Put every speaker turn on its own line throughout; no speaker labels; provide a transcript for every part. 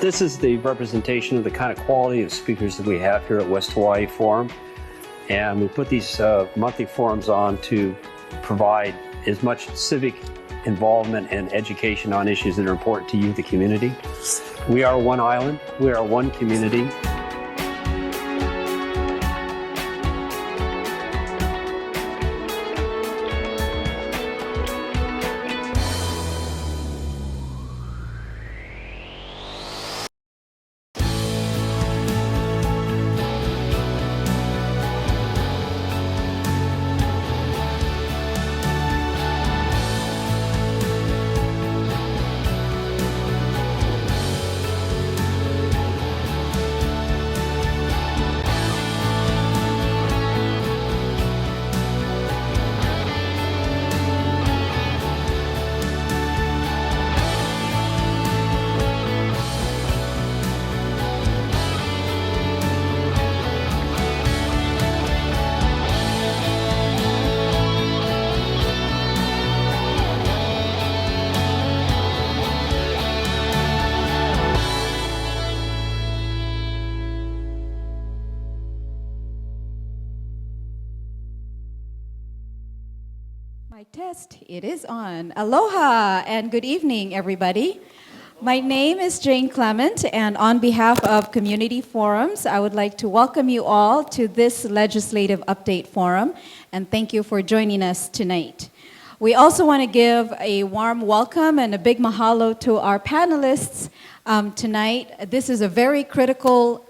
This is the representation of the kind of quality of speakers that we have here at West Hawaii Forum. And we put these monthly forums on to provide as much civic involvement and education on issues that are important to you, the community. We are one island. We are one community.
My test, it is on. Aloha and good evening, everybody. My name is Jane Clement, and on behalf of Community Forums, I would like to welcome you all to this Legislative Update Forum, and thank you for joining us tonight. We also want to give a warm welcome and a big mahalo to our panelists tonight. This is a very critical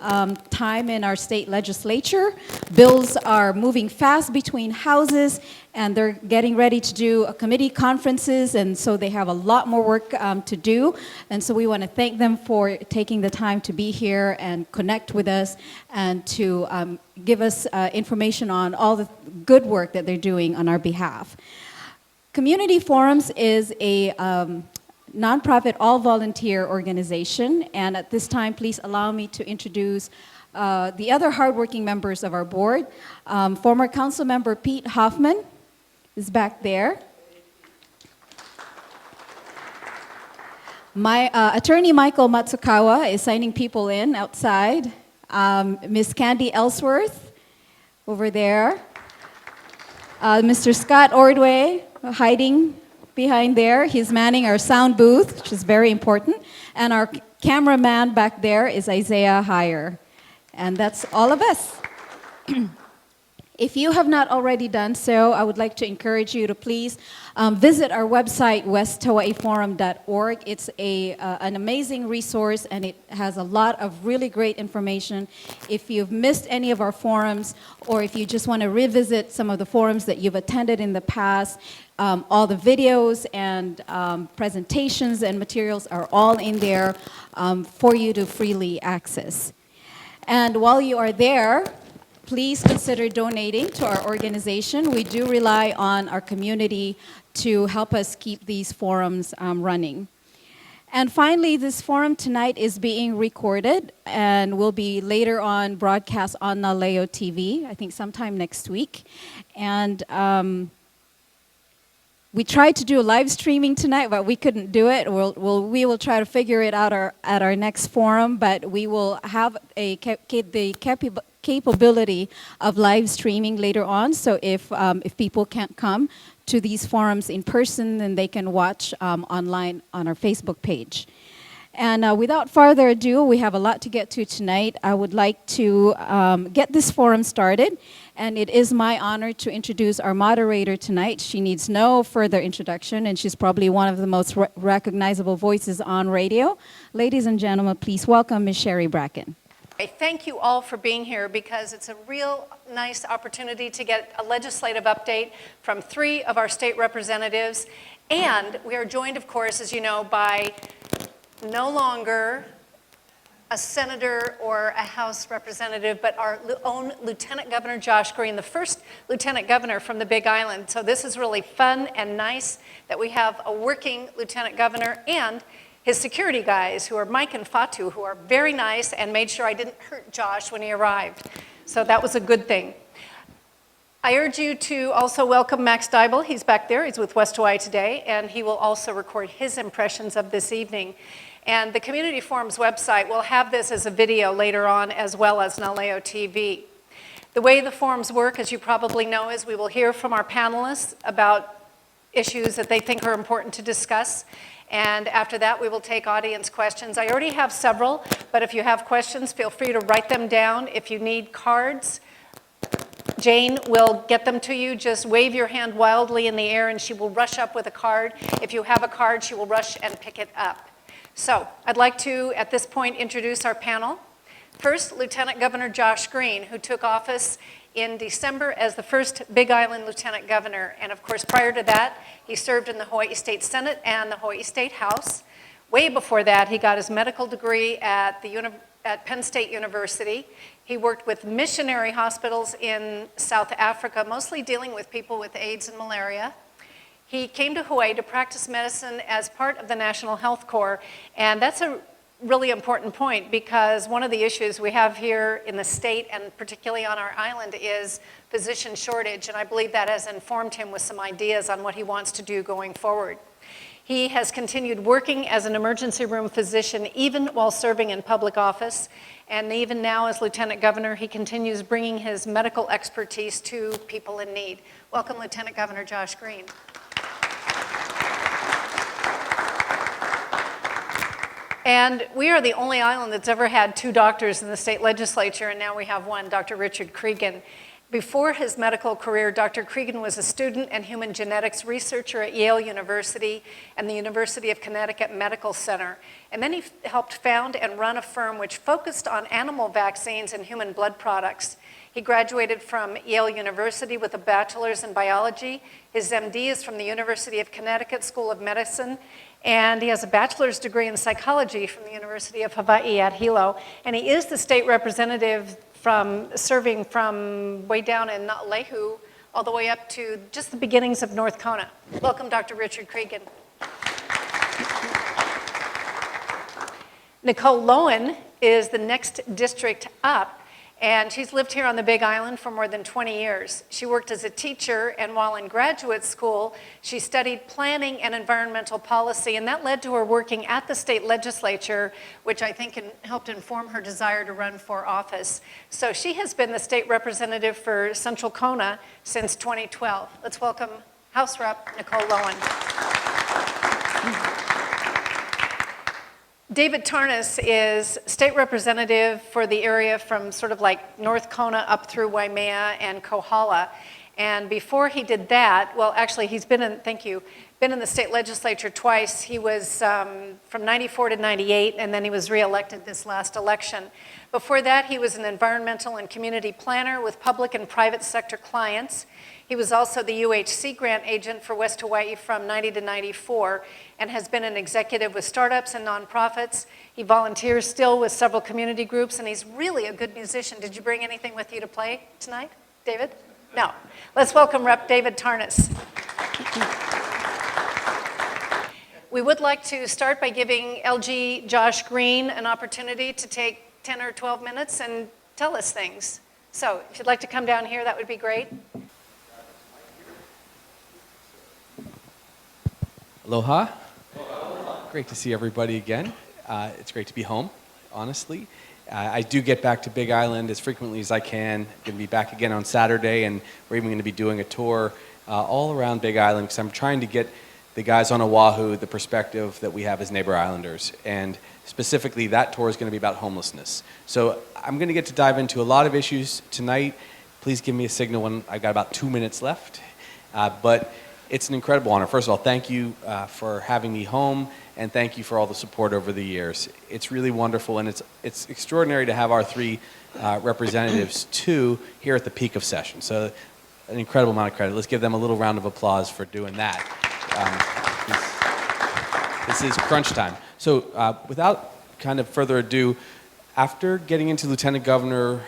time in our state legislature. Bills are moving fast between houses, and they're getting ready to do committee conferences, and so they have a lot more work to do. And so we want to thank them for taking the time to be here and connect with us and to give us information on all the good work that they're doing on our behalf. Community Forums is a nonprofit, all-volunteer organization, and at this time, please allow me to introduce the other hardworking members of our board. Former Council Member Pete Hoffman is back there. My attorney Michael Matsukawa is signing people in outside. Miss Candy Ellsworth over there. Mr. Scott Ordway hiding behind there. He's manning our sound booth, which is very important. And our cameraman back there is Isaiah Heyer. And that's all of us. If you have not already done so, I would like to encourage you to please visit our website, westhawaiiforum.org. It's an amazing resource, and it has a lot of really great information. If you've missed any of our forums, or if you just want to revisit some of the forums that you've attended in the past, all the videos and presentations and materials are all in there for you to freely access. And while you are there, please consider donating to our organization. We do rely on our community to help us keep these forums running. And finally, this forum tonight is being recorded and will be later on broadcast on Naleo TV, I think sometime next week. And we tried to do a live streaming tonight, but we couldn't do it. We will try to figure it out at our next forum, but we will have the capability of live streaming later on. So if people can't come to these forums in person, then they can watch online on our Facebook page. And without further ado, we have a lot to get to tonight. I would like to get this forum started, and it is my honor to introduce our moderator tonight. She needs no further introduction, and she's probably one of the most recognizable voices on radio. Ladies and gentlemen, please welcome Ms. Sherry Bracken.
Thank you all for being here, because it's a real nice opportunity to get a legislative update from 3 of our state representatives. And we are joined, of course, as you know, by no longer a senator or a House representative, but our own Lieutenant Governor Josh Green, the first Lieutenant Governor from the Big Island. So this is really fun and nice that we have a working Lieutenant Governor and his security guys, who are Mike and Fatu, who are very nice and made sure I didn't hurt Josh when he arrived. So that was a good thing. I urge you to also welcome Max Dybel. He's back there. He's with West Hawaii Today, and he will also record his impressions of this evening. And the Community Forums website will have this as a video later on, as well as Naleo TV. The way the forums work, as you probably know, is we will hear from our panelists about issues that they think are important to discuss. And after that, we will take audience questions. I already have several, but if you have questions, feel free to write them down. If you need cards, Jane will get them to you. Just wave your hand wildly in the air and she will rush up with a card. If you have a card, she will rush and pick it up. So I'd like to, at this point, introduce our panel. First, Lieutenant Governor Josh Green, who took office in December as the first Big Island Lieutenant Governor. And of course, prior to that, he served in the Hawaii State Senate and the Hawaii State House. Way before that, he got his medical degree at Penn State University. He worked with missionary hospitals in South Africa, mostly dealing with people with AIDS and malaria. He came to Hawaii to practice medicine as part of the National Health Corps, and that's a really important point because one of the issues we have here in the state and particularly on our island is physician shortage, and I believe that has informed him with some ideas on what he wants to do going forward. He has continued working as an emergency room physician even while serving in public office, and even now as Lieutenant Governor, he continues bringing his medical expertise to people in need. Welcome, Lieutenant Governor Josh Green. And we are the only island that's ever had 2 doctors in the state legislature, and now we have one, Dr. Richard Creagan. Before his medical career, Dr. Creagan was a student and human genetics researcher at Yale University and the University of Connecticut Medical Center. And then he helped found and run a firm which focused on animal vaccines and human blood products. He graduated from Yale University with a bachelor's in biology. His MD is from the University of Connecticut School of Medicine, and he has a bachelor's degree in psychology from the University of Hawaii at Hilo. And he is the state representative serving from way down in Lehu all the way up to just the beginnings of North Kona. Welcome, Dr. Richard Creagan. Nicole Lowen is the next district up, and she's lived here on the Big Island for more than 20 years. She worked as a teacher, and while in graduate school, she studied planning and environmental policy, and that led to her working at the state legislature, which I think helped inform her desire to run for office. So she has been the state representative for Central Kona since 2012. Let's welcome House Rep Nicole Lowen. David Tarnas is state representative for the area from sort of like North Kona up through Waimea and Kohala. And before he did that, well, actually, he's been in the state legislature twice. He was from 94 to 98, and then he was reelected this last election. Before that, he was an environmental and community planner with public and private sector clients. He was also the UHC grant agent for West Hawaii from 90 to 94 and has been an executive with startups and nonprofits. He volunteers still with several community groups, and he's really a good musician. Did you bring anything with you to play tonight, David? No. Let's welcome Rep. David Tarnas. We would like to start by giving LG Josh Green an opportunity to take 10 or 12 minutes and tell us things. So if you'd like to come down here, that would be great.
Aloha. Great to see everybody again. It's great to be home, honestly. I do get back to Big Island as frequently as I can. I'm going to be back again on Saturday, and we're even going to be doing a tour all around Big Island because I'm trying to get the guys on Oahu the perspective that we have as neighbor islanders. And specifically, that tour is going to be about homelessness. So I'm going to get to dive into a lot of issues tonight. Please give me a signal when I've got about 2 minutes left. But it's an incredible honor. First of all, thank you for having me home, and thank you for all the support over the years. It's really wonderful, and it's extraordinary to have our 3 representatives, 2, here at the peak of session. So an incredible amount of credit. Let's give them a little round of applause for doing that. This is crunch time. So without kind of further ado, after getting into Lieutenant Governor,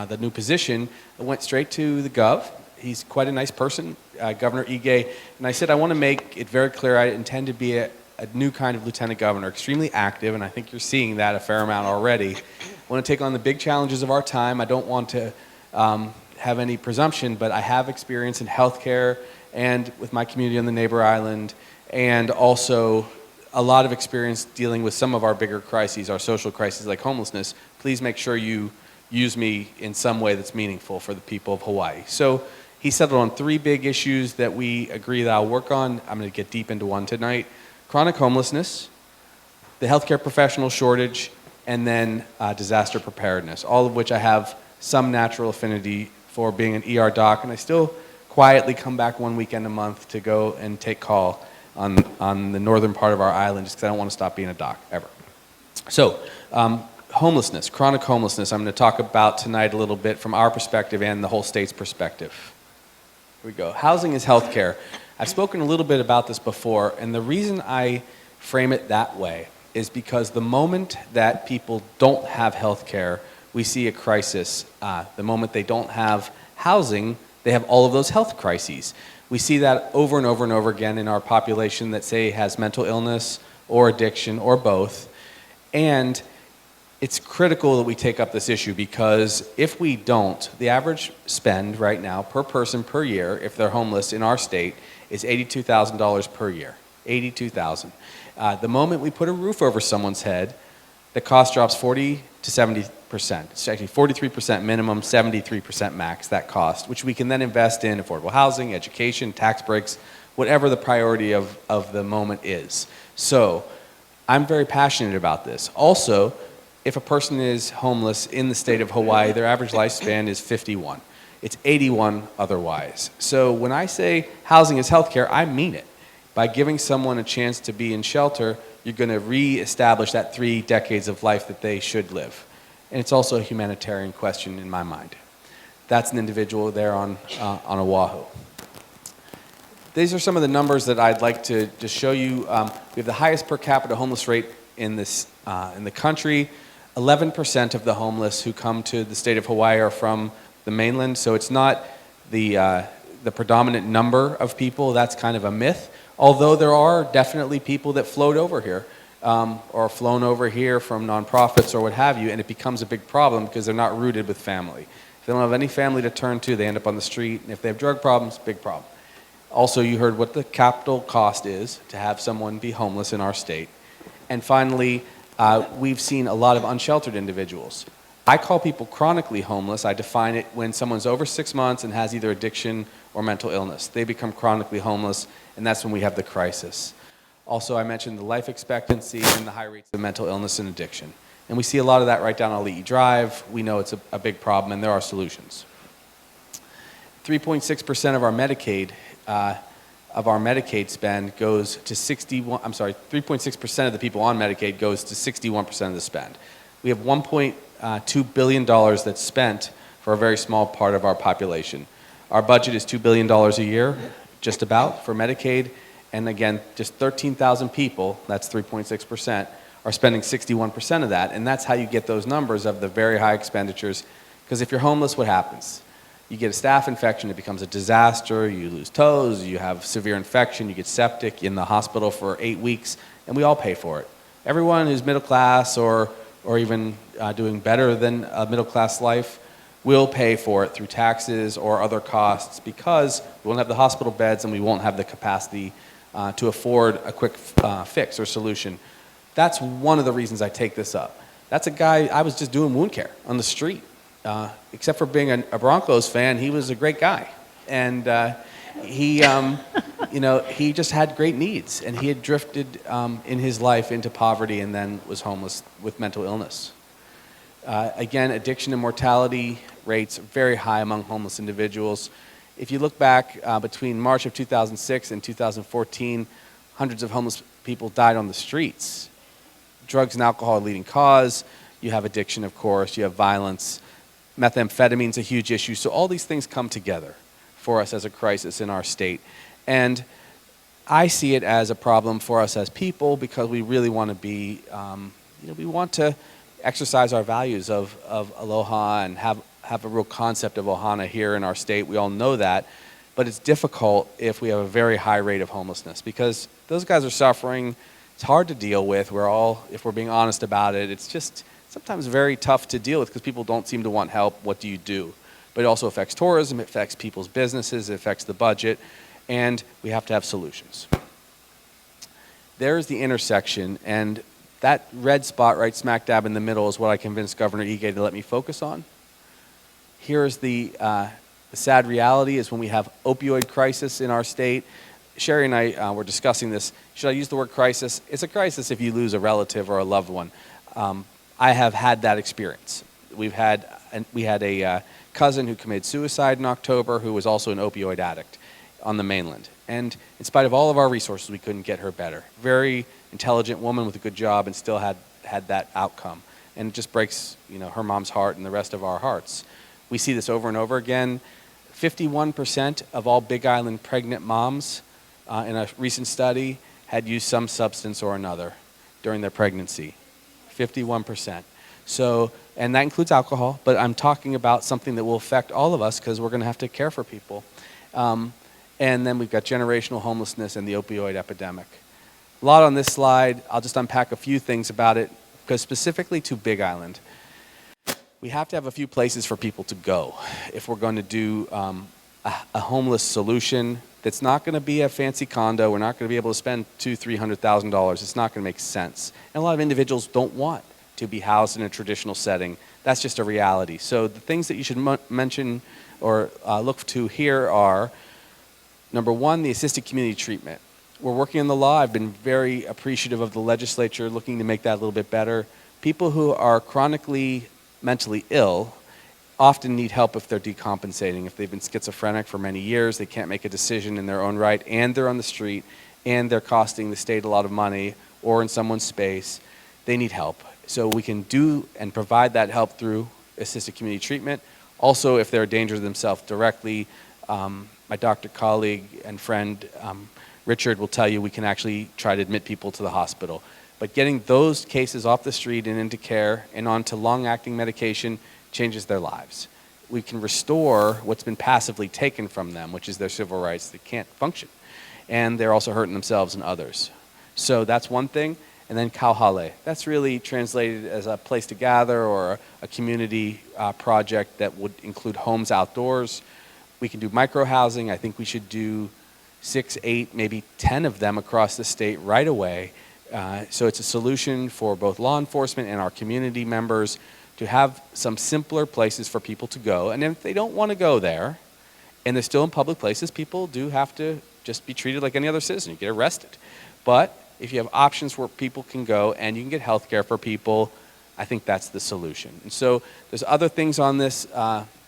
the new position, I went straight to the Gov. He's quite a nice person, Governor Ige, and I said I want to make it very clear I intend to be a new kind of Lieutenant Governor, extremely active, and I think you're seeing that a fair amount already. I want to take on the big challenges of our time. I don't want to have any presumption, but I have experience in healthcare and with my community on the neighbor island, and also a lot of experience dealing with some of our bigger crises, our social crises like homelessness. Please make sure you use me in some way that's meaningful for the people of Hawaii. So he settled on 3 big issues that we agree that I'll work on. I'm going to get deep into one tonight. Chronic homelessness, the healthcare professional shortage, and then disaster preparedness, all of which I have some natural affinity for being an ER doc, and I still quietly come back one weekend a month to go and take call on the northern part of our island just because I don't want to stop being a doc, ever. So, homelessness, chronic homelessness, I'm going to talk about tonight a little bit from our perspective and the whole state's perspective. Here we go. Housing is healthcare. I've spoken a little bit about this before, and the reason I frame it that way is because the moment that people don't have healthcare, we see a crisis. The moment they don't have housing, they have all of those health crises. We see that over and over and over again in our population that, say, has mental illness or addiction or both. And it's critical that we take up this issue because if we don't, the average spend right now per person per year, if they're homeless in our state, is $82,000 per year. $82,000. The moment we put a roof over someone's head, the cost drops 40 to 70%. It's actually 43% minimum, 73% max, that cost, which we can then invest in affordable housing, education, tax breaks, whatever the priority of the moment is. So I'm very passionate about this. Also, if a person is homeless in the state of Hawaii, their average lifespan is 51. It's 81 otherwise. So when I say housing is healthcare, I mean it. By giving someone a chance to be in shelter, you're going to reestablish that 3 decades of life that they should live. And it's also a humanitarian question in my mind. That's an individual there on Oahu. These are some of the numbers that I'd like to just show you. We have the highest per capita homeless rate in the country. 11% of the homeless who come to the state of Hawaii are from the mainland, so it's not the predominant number of people. That's kind of a myth. Although there are definitely people that float over here or flown over here from nonprofits or what have you, and it becomes a big problem because they're not rooted with family. If they don't have any family to turn to, they end up on the street, and if they have drug problems, big problem. Also, you heard what the capital cost is to have someone be homeless in our state. And finally, we've seen a lot of unsheltered individuals. I call people chronically homeless. I define it when someone's over 6 months and has either addiction or mental illness. They become chronically homeless, and that's when we have the crisis. Also, I mentioned the life expectancy and the high rates of mental illness and addiction. And we see a lot of that right down Ali'i Drive. We know it's a big problem, and there are solutions. 3.6% of our Medicaid spend goes to 3.6% of the people on Medicaid goes to 61% of the spend. We have $1.2 billion that's spent for a very small part of our population. Our budget is $2 billion a year, just about, for Medicaid. And again, just 13,000 people, that's 3.6%, are spending 61% of that. And that's how you get those numbers of the very high expenditures. Because if you're homeless, what happens? You get a staph infection, it becomes a disaster, you lose toes, you have severe infection, you get septic in the hospital for 8 weeks, and we all pay for it. Everyone who's middle class or even doing better than a middle class life will pay for it through taxes or other costs because we won't have the hospital beds and we won't have the capacity to afford a quick fix or solution. That's one of the reasons I take this up. That's a guy, I was just doing wound care on the street. Except for being a Broncos fan, he was a great guy. And he just had great needs. And he had drifted in his life into poverty and then was homeless with mental illness. Again, addiction and mortality rates are very high among homeless individuals. If you look back between March of 2006 and 2014, hundreds of homeless people died on the streets. Drugs and alcohol are leading cause. You have addiction, of course. You have violence. Methamphetamine's a huge issue. So all these things come together for us as a crisis in our state. And I see it as a problem for us as people because we really want to be, we want to exercise our values of aloha and have a real concept of ohana here in our state. We all know that. But it's difficult if we have a very high rate of homelessness because those guys are suffering. It's hard to deal with. If we're being honest about it, it's just sometimes very tough to deal with because people don't seem to want help. What do you do? But it also affects tourism, it affects people's businesses, it affects the budget, and we have to have solutions. there's the intersection, and that red spot right smack dab in the middle is what I convinced Governor Ige to let me focus on. Here's the sad reality is when we have opioid crisis in our state. Sherry and I were discussing this. Should I use the word crisis? It's a crisis if you lose a relative or a loved one. I have had that experience. We had a cousin who committed suicide in October who was also an opioid addict on the mainland. And in spite of all of our resources, we couldn't get her better. Very intelligent woman with a good job and still had that outcome. And it just breaks, her mom's heart and the rest of our hearts. We see this over and over again. 51% of all Big Island pregnant moms in a recent study had used some substance or another during their pregnancy. 51%. So, and that includes alcohol, but I'm talking about something that will affect all of us because we're going to have to care for people. And then we've got generational homelessness and the opioid epidemic. A lot on this slide. I'll just unpack a few things about it, because specifically to Big Island, we have to have a few places for people to go if we're going to do a homeless solution that's not going to be a fancy condo. We're not going to be able to spend $200,000-$300,000. It's not going to make sense. And a lot of individuals don't want to be housed in a traditional setting. That's just a reality. So the things that you should mention or look to here are, number one, the assisted community treatment. We're working on the law. I've been very appreciative of the legislature looking to make that a little bit better. People who are chronically mentally ill often need help if they're decompensating. If they've been schizophrenic for many years, they can't make a decision in their own right, and they're on the street, and they're costing the state a lot of money, or in someone's space, they need help. So we can do and provide that help through assisted community treatment. Also, if they're a danger to themselves directly, my doctor colleague and friend, Richard, will tell you we can actually try to admit people to the hospital. But getting those cases off the street and into care and onto long-acting medication changes their lives. We can restore what's been passively taken from them, which is their civil rights. They can't function. And they're also hurting themselves and others. So that's one thing. And then Kauhale. That's really translated as a place to gather or a community project that would include homes outdoors. We can do micro-housing. I think we should do 6, 8, maybe 10 of them across the state right away. So it's a solution for both law enforcement and our community members to have some simpler places for people to go. And if they don't want to go there, and they're still in public places, people do have to just be treated like any other citizen. You get arrested. But if you have options where people can go and you can get health care for people, I think that's the solution. And so there's other things on this,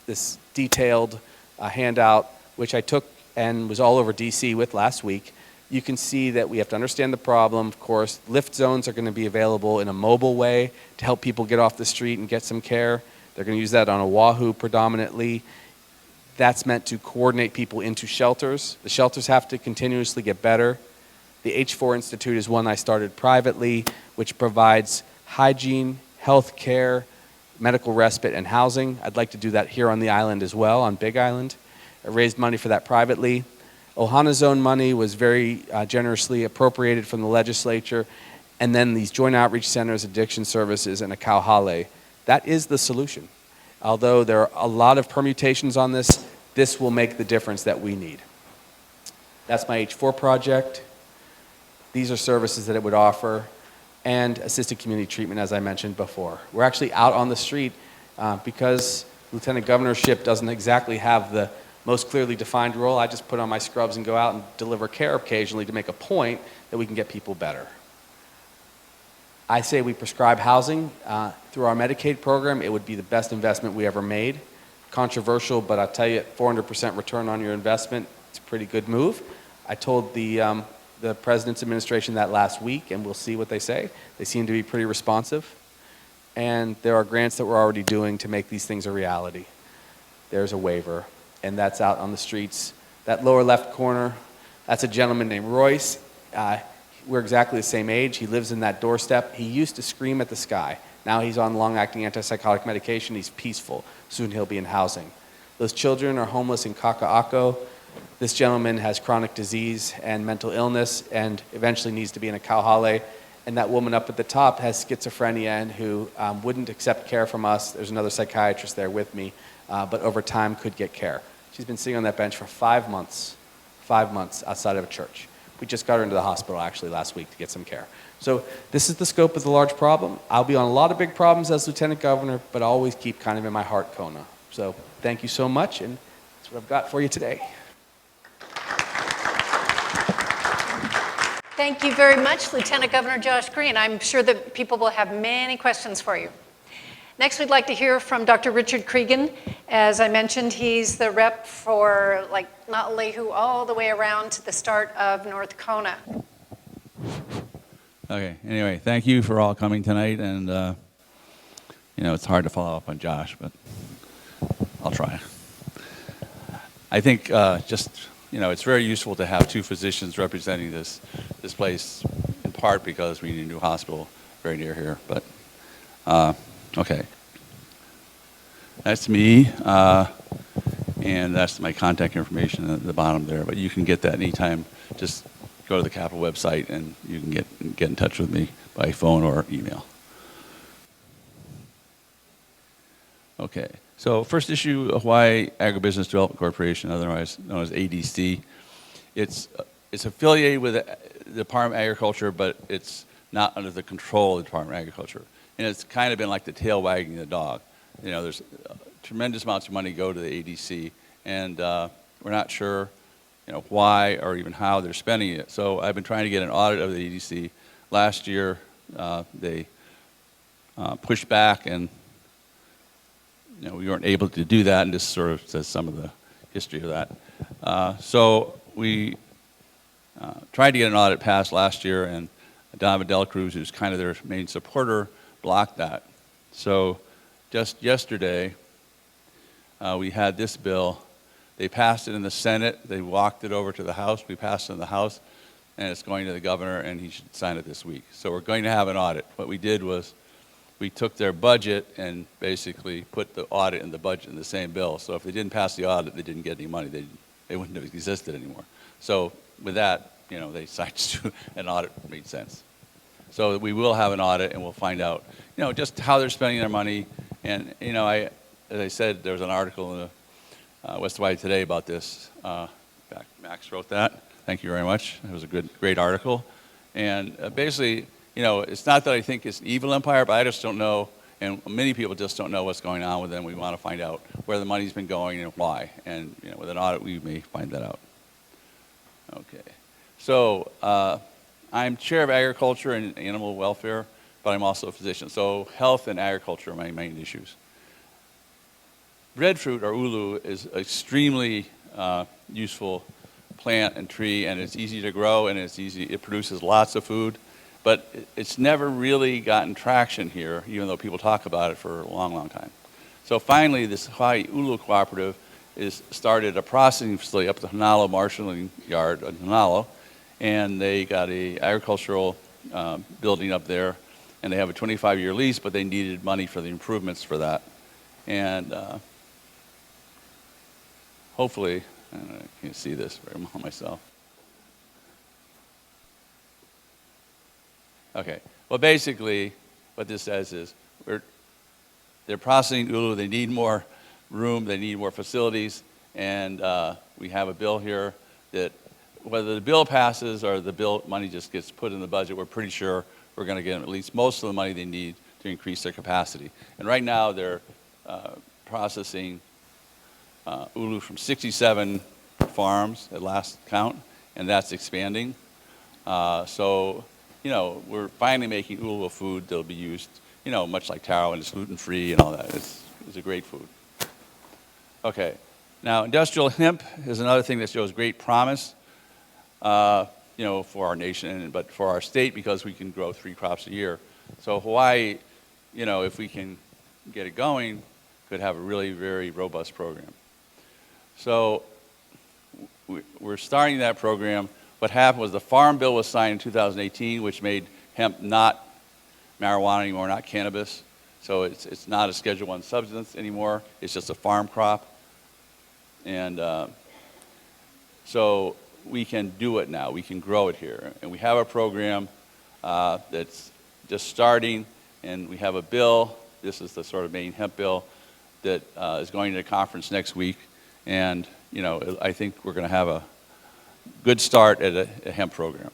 this detailed handout, which I took and was all over DC with last week. You can see that we have to understand the problem, of course. Lift zones are going to be available in a mobile way to help people get off the street and get some care. They're going to use that on Oahu predominantly. That's meant to coordinate people into shelters. The shelters have to continuously get better. The H4 Institute is one I started privately, which provides hygiene, health care, medical respite, and housing. I'd like to do that here on the island as well, on Big Island. I raised money for that privately. Ohana Zone money was very generously appropriated from the legislature. And then these joint outreach centers, addiction services, and a Kauhale. That is the solution. Although there are a lot of permutations on this, this will make the difference that we need. That's my H4 project. These are services that it would offer, and assisted community treatment, as I mentioned before. We're actually out on the street because Lieutenant Governorship doesn't exactly have the most clearly defined role. I just put on my scrubs and go out and deliver care occasionally to make a point that we can get people better. I say we prescribe housing through our Medicaid program. It would be the best investment we ever made. Controversial, but I'll tell you, 400% return on your investment, it's a pretty good move. I told the President's administration that last week, and we'll see what they say. They seem to be pretty responsive. And there are grants that we're already doing to make these things a reality. There's a waiver, and that's out on the streets. That lower left corner, that's a gentleman named Royce. We're exactly the same age. He lives in that doorstep. He used to scream at the sky. Now he's on long-acting antipsychotic medication. He's peaceful. Soon he'll be in housing. Those children are homeless in Kaka'ako. This gentleman has chronic disease and mental illness and eventually needs to be in a Kauhale. And that woman up at the top has schizophrenia and who wouldn't accept care from us. There's another psychiatrist there with me, but over time could get care. She's been sitting on that bench for 5 months outside of a church. We just got her into the hospital actually last week to get some care. So this is the scope of the large problem. I'll be on a lot of big problems as Lieutenant Governor, but I always keep kind of in my heart Kona. So thank you so much, and that's what I've got for you today.
Thank you very much, Lieutenant Governor Josh Green. I'm sure that people will have many questions for you. Next, we'd like to hear from Dr. Richard Creagan. As I mentioned, he's the rep for Lehu all the way around to the start of North Kona.
Okay, anyway, thank you for all coming tonight, and it's hard to follow up on Josh, but I'll try. I think it's very useful to have two physicians representing this place, in part because we need a new hospital very near here, but okay. That's me, and that's my contact information at the bottom there, but you can get that anytime. Just go to the Capitol website and you can get in touch with me by phone or email. Okay, so first issue, Hawaii Agribusiness Development Corporation, otherwise known as ADC. It's affiliated with the Department of Agriculture, but it's not under the control of the Department of Agriculture. And it's kind of been like the tail wagging the dog. There's tremendous amounts of money go to the ADC, and we're not sure why or even how they're spending it. So I've been trying to get an audit of the ADC. Last year, they pushed back, and we weren't able to do that, and this sort of says some of the history of that. So we tried to get an audit passed last year, and Don Vidal Cruz, who's kind of their main supporter, blocked that. So just yesterday, we had this bill. They passed it in the Senate. They walked it over to the House. We passed it in the House, and it's going to the governor, and he should sign it this week. So we're going to have an audit. What we did was we took their budget and basically put the audit and the budget in the same bill. So if they didn't pass the audit, they didn't get any money. They wouldn't have existed anymore. So with that, they decided to do an audit made sense. So we will have an audit, and we'll find out, just how they're spending their money. And, as I said, there was an article in the West Hawaii Today about this. Max wrote that. Thank you very much. It was a great article. And basically, it's not that I think it's an evil empire, but I just don't know, and many people just don't know what's going on with them. We want to find out where the money's been going and why. And, with an audit, we may find that out. Okay. So I'm chair of agriculture and animal welfare, but I'm also a physician. So health and agriculture are my main issues. Breadfruit, or ulu, is an extremely useful plant and tree, and it's easy to grow, and it produces lots of food, but it's never really gotten traction here, even though people talk about it for a long, long time. So finally, this Hawaii Ulu Cooperative started a processing facility up at the Hanalo Marshalling Yard in Hanalo, and they got a agricultural building up there, and they have a 25-year lease, but they needed money for the improvements for that. And hopefully, I can't see this very well myself. Okay, well basically, what this says is they're processing ulu, they need more room, they need more facilities, and we have a bill here that whether the bill passes or the bill money just gets put in the budget, we're pretty sure we're going to get them at least most of the money they need to increase their capacity. And right now they're processing ulu from 67 farms at last count, and that's expanding. So, we're finally making ulu a food that'll be used, much like taro, and it's gluten-free and all that. It's a great food. Okay. Now, industrial hemp is another thing that shows great promise, for our nation, but for our state because we can grow 3 crops a year. So Hawaii, if we can get it going, could have a really very robust program. So we're starting that program. What happened was the Farm Bill was signed in 2018, which made hemp not marijuana anymore, not cannabis. So it's not a Schedule I substance anymore. It's just a farm crop. And so we can do it now. We can grow it here. And we have a program that's just starting, and we have a bill. This is the sort of main hemp bill that is going to a conference next week. And, I think we're going to have good start at a hemp program.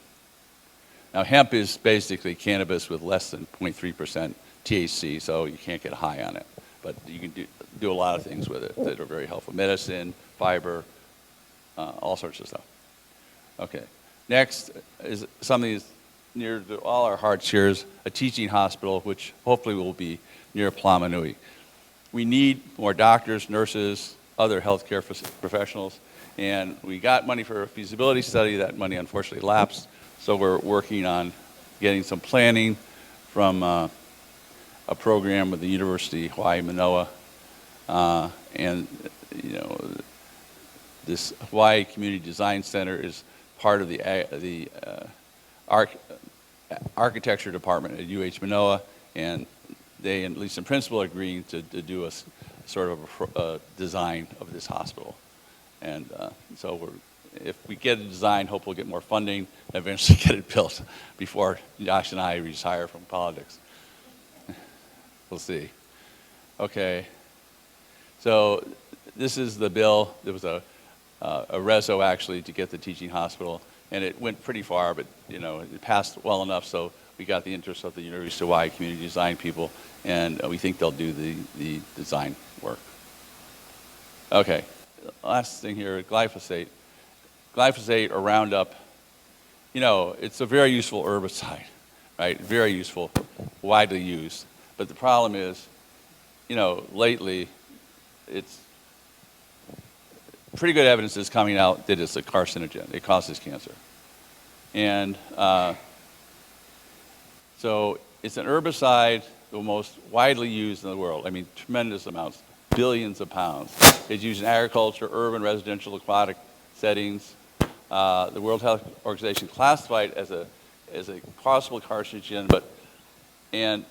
Now, hemp is basically cannabis with less than 0.3% THC, so you can't get high on it. But you can do a lot of things with it that are very helpful. Medicine, fiber, all sorts of stuff. Okay. Next is something that's near to all our hearts here is a teaching hospital, which hopefully will be near Plamanui. We need more doctors, nurses, other healthcare professionals, and we got money for a feasibility study. That money unfortunately lapsed, so we're working on getting some planning from a program with the University of Hawaii Manoa, and this Hawaii Community Design Center is part of the architecture department at UH Manoa, and they, at least in principle, are agreeing to do a sort of a design of this hospital. And so if we get a design, hope we'll get more funding and eventually get it built before Josh and I retire from politics. We'll see. Okay. So this is the bill. There was a reso actually to get the teaching hospital, and it went pretty far, but it passed well enough, so we got the interest of the University of Hawaii community design people, and we think they'll do the design work. Okay, last thing here, glyphosate. Glyphosate or Roundup, it's a very useful herbicide, right? Very useful, widely used. But the problem is, lately, it's pretty good evidence is coming out that it's a carcinogen. It causes cancer. And so it's an herbicide, the most widely used in the world. I mean, tremendous amounts, billions of pounds. It's used in agriculture, urban, residential, aquatic settings. The World Health Organization classified it as a possible carcinogen, and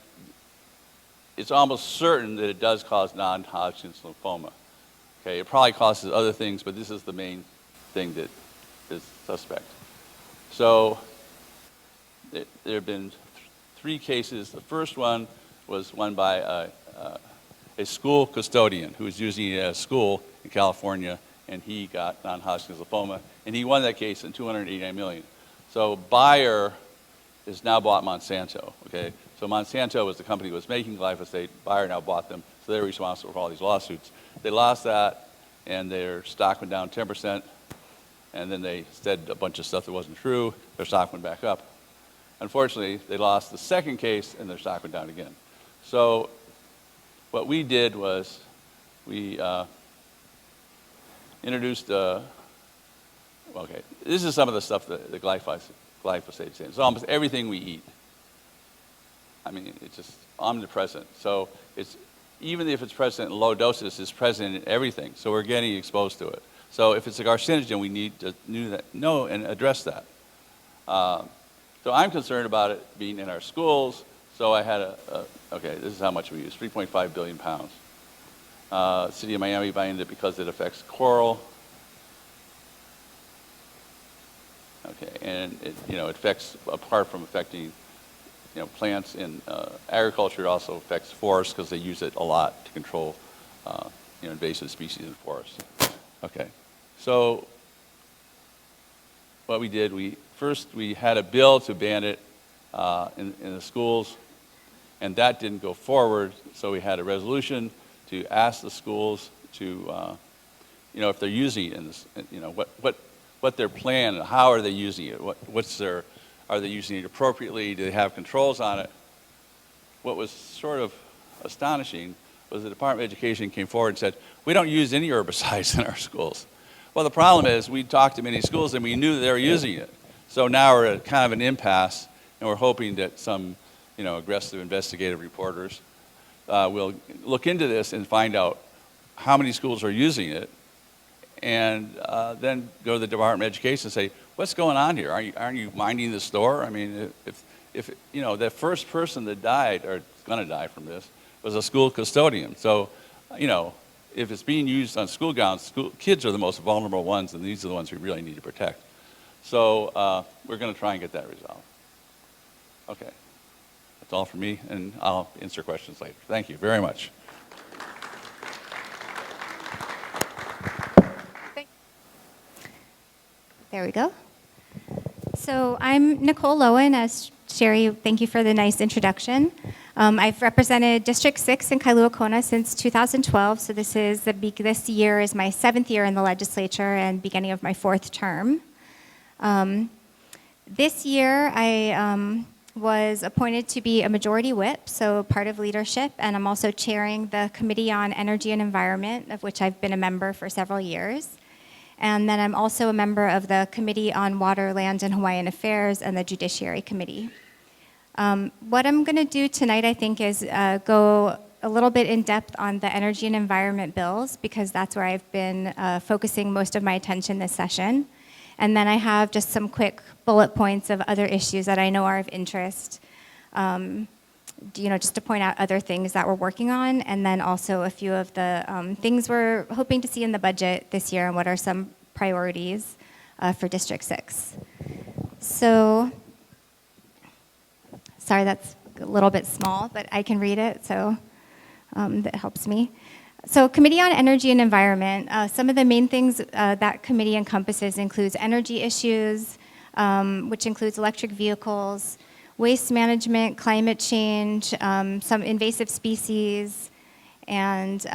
it's almost certain that it does cause non-Hodgkin's lymphoma. Okay, it probably causes other things, but this is the main thing that is suspect. So there have been 3 cases. The first one was one by a school custodian who was using it at a school in California, and he got non-Hodgkin's lymphoma, and he won that case in $289 million. So Bayer has now bought Monsanto. Okay, so Monsanto was the company that was making glyphosate. Bayer now bought them, so they're responsible for all these lawsuits. They lost that, and their stock went down 10%, and then they said a bunch of stuff that wasn't true. Their stock went back up. Unfortunately, they lost the second case, and their stock went down again. So what we did was we introduced, okay, this is some of the stuff that the glyphosate's in. It's almost everything we eat. I mean, it's just omnipresent. So even if it's present in low doses, it's present in everything. So we're getting exposed to it. So if it's a carcinogen, we need to know and address that. So I'm concerned about it being in our schools. So I had okay, this is how much we use, 3.5 billion pounds. City of Miami banned it because it affects coral. Okay, and it affects, apart from affecting plants in agriculture, it also affects forests because they use it a lot to control invasive species in forests. Okay, so what we did, we had a bill to ban it in the schools, and that didn't go forward. So we had a resolution to ask the schools to, if they're using it in this, what their plan, how are they using it? Are they using it appropriately? Do they have controls on it? What was sort of astonishing was the Department of Education came forward and said, we don't use any herbicides in our schools. Well, the problem is we talked to many schools and we knew they were using it. So now we're at kind of an impasse, and we're hoping that some aggressive investigative reporters will look into this and find out how many schools are using it, and then go to the Department of Education and say, what's going on here? Aren't you minding the store? I mean, if the first person that died or is going to die from this was a school custodian. So, if it's being used on school grounds, kids are the most vulnerable ones, and these are the ones we really need to protect. So we're going to try and get that resolved. Okay, that's all for me, and I'll answer questions later. Thank you very much.
There we go. So I'm Nicole Lowen. As Sherry, thank you for the nice introduction. I've represented District 6 in Kailua-Kona since 2012, so this year is my 7th year in the legislature and beginning of my 4th term. This year, I was appointed to be a majority whip, so part of leadership, and I'm also chairing the Committee on Energy and Environment, of which I've been a member for several years. And then I'm also a member of the Committee on Water, Land, and Hawaiian Affairs and the Judiciary Committee. What I'm going to do tonight, I think, is go a little bit in depth on the energy and environment bills, because that's where I've been focusing most of my attention this session. And then I have just some quick bullet points of other issues that I know are of interest, just to point out other things that we're working on, and then also a few of the things we're hoping to see in the budget this year and what are some priorities for District 6. So, sorry, that's a little bit small, but I can read it, so that helps me. So Committee on Energy and Environment, some of the main things that committee encompasses includes energy issues, which includes electric vehicles, waste management, climate change, some invasive species, and this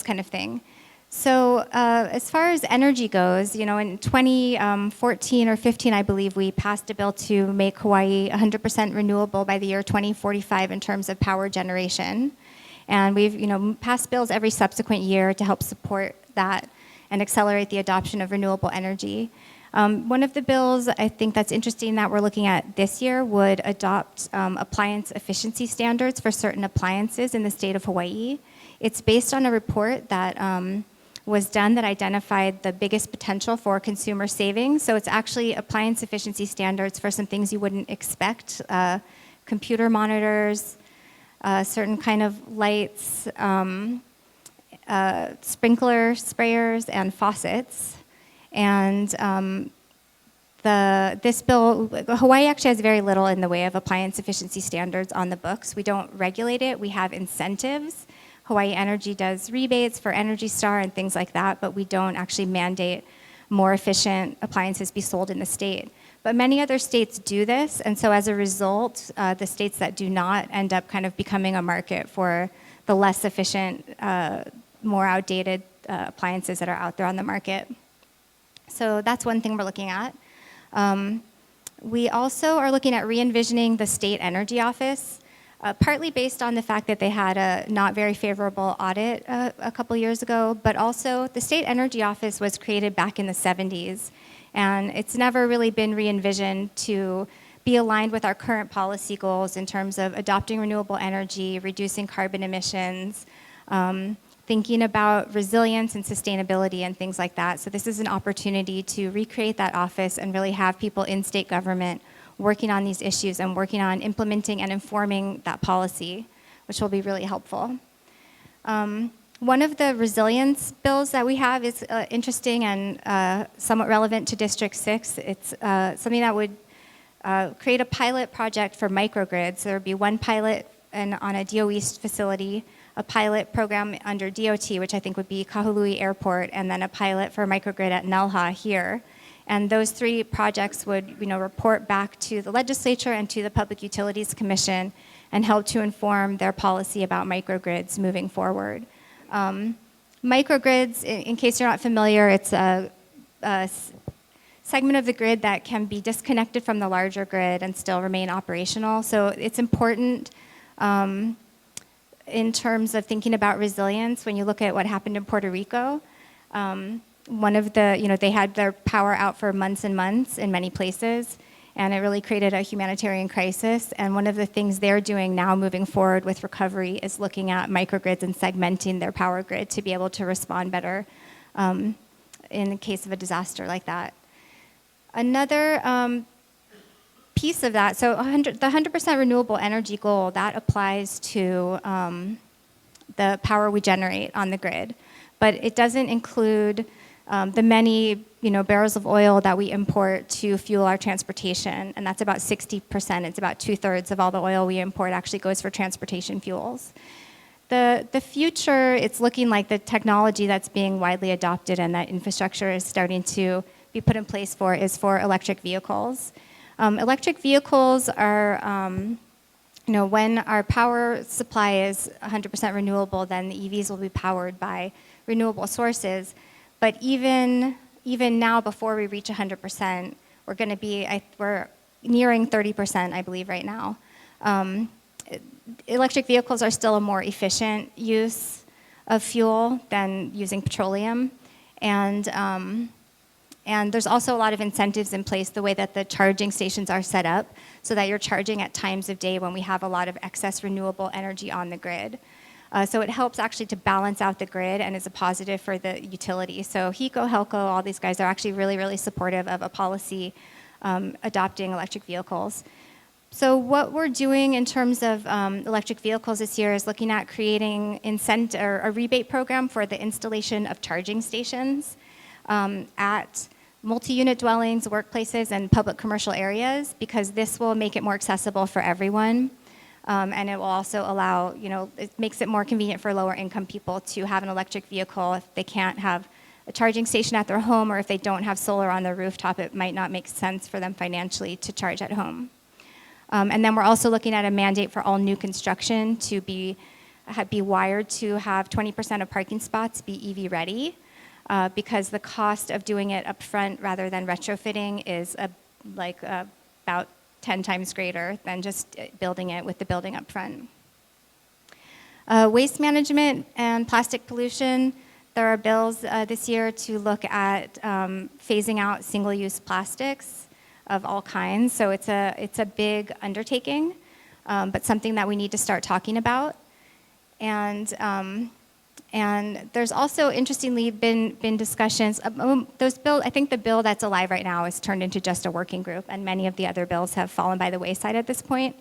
kind of thing. So as far as energy goes, in 2014 or 15, I believe, we passed a bill to make Hawaii 100% renewable by the year 2045 in terms of power generation. And we've passed bills every subsequent year to help support that and accelerate the adoption of renewable energy. One of the bills I think that's interesting that we're looking at this year would adopt appliance efficiency standards for certain appliances in the state of Hawaii. It's based on a report that was done that identified the biggest potential for consumer savings. So it's actually appliance efficiency standards for some things you wouldn't expect, computer monitors, certain kind of lights, sprinkler sprayers, and faucets. And this bill, Hawaii actually has very little in the way of appliance efficiency standards on the books. We don't regulate it. We have incentives. Hawaii Energy does rebates for Energy Star and things like that, but we don't actually mandate more efficient appliances be sold in the state. But many other states do this, and so as a result, the states that do not end up kind of becoming a market for the less efficient, more outdated appliances that are out there on the market. So that's one thing we're looking at. We also are looking at re-envisioning the state energy office, partly based on the fact that they had a not very favorable audit a couple years ago, but also the state energy office was created back in the 70s. And it's never really been re-envisioned to be aligned with our current policy goals in terms of adopting renewable energy, reducing carbon emissions, thinking about resilience and sustainability and things like that. So this is an opportunity to recreate that office and really have people in state government working on these issues and working on implementing and informing that policy, which will be really helpful. One of the resilience bills that we have is interesting and somewhat relevant to District 6. It's something that would create a pilot project for microgrids. So there would be one pilot on a DOE facility, a pilot program under DOT, which I think would be Kahului Airport, and then a pilot for microgrid at Nelha here. And those three projects would report back to the legislature and to the Public Utilities Commission and help to inform their policy about microgrids moving forward. Microgrids, in case you're not familiar, it's a segment of the grid that can be disconnected from the larger grid and still remain operational. So it's important in terms of thinking about resilience. When you look at what happened in Puerto Rico, they had their power out for months and months in many places, and it really created a humanitarian crisis. And one of the things they're doing now moving forward with recovery is looking at microgrids and segmenting their power grid to be able to respond better in the case of a disaster like that. Another piece of that, so the 100% renewable energy goal, that applies to the power we generate on the grid, but it doesn't include the many barrels of oil that we import to fuel our transportation, and that's about 60%. It's about 2/3 of all the oil we import actually goes for transportation fuels. The future, it's looking like the technology that's being widely adopted and that infrastructure is starting to be put in place for is for electric vehicles. Electric vehicles are, when our power supply is 100% renewable, then the EVs will be powered by renewable sources. But even now, before we reach 100%, we're going to be, we're nearing 30%, I believe, right now. Electric vehicles are still a more efficient use of fuel than using petroleum. And there's also a lot of incentives in place, the way that the charging stations are set up, so that you're charging at times of day when we have a lot of excess renewable energy on the grid. So it helps actually to balance out the grid and is a positive for the utility. So HECO, HELCO, all these guys are actually really, really supportive of a policy adopting electric vehicles. So what we're doing in terms of electric vehicles this year is looking at creating a rebate program for the installation of charging stations at multi-unit dwellings, workplaces, and public commercial areas, because this will make it more accessible for everyone. And it will also allow, it makes it more convenient for lower income people to have an electric vehicle if they can't have a charging station at their home, or if they don't have solar on their rooftop, it might not make sense for them financially to charge at home. And then we're also looking at a mandate for all new construction to be wired to have 20% of parking spots be EV ready, because the cost of doing it up front rather than retrofitting is about 10 times greater than just building it with the building up front. Waste management and plastic pollution. There are bills this year to look at phasing out single-use plastics of all kinds. So it's a big undertaking, but something that we need to start talking about. And there's also, interestingly, been discussions. I think the bill that's alive right now is turned into just a working group, and many of the other bills have fallen by the wayside at this point.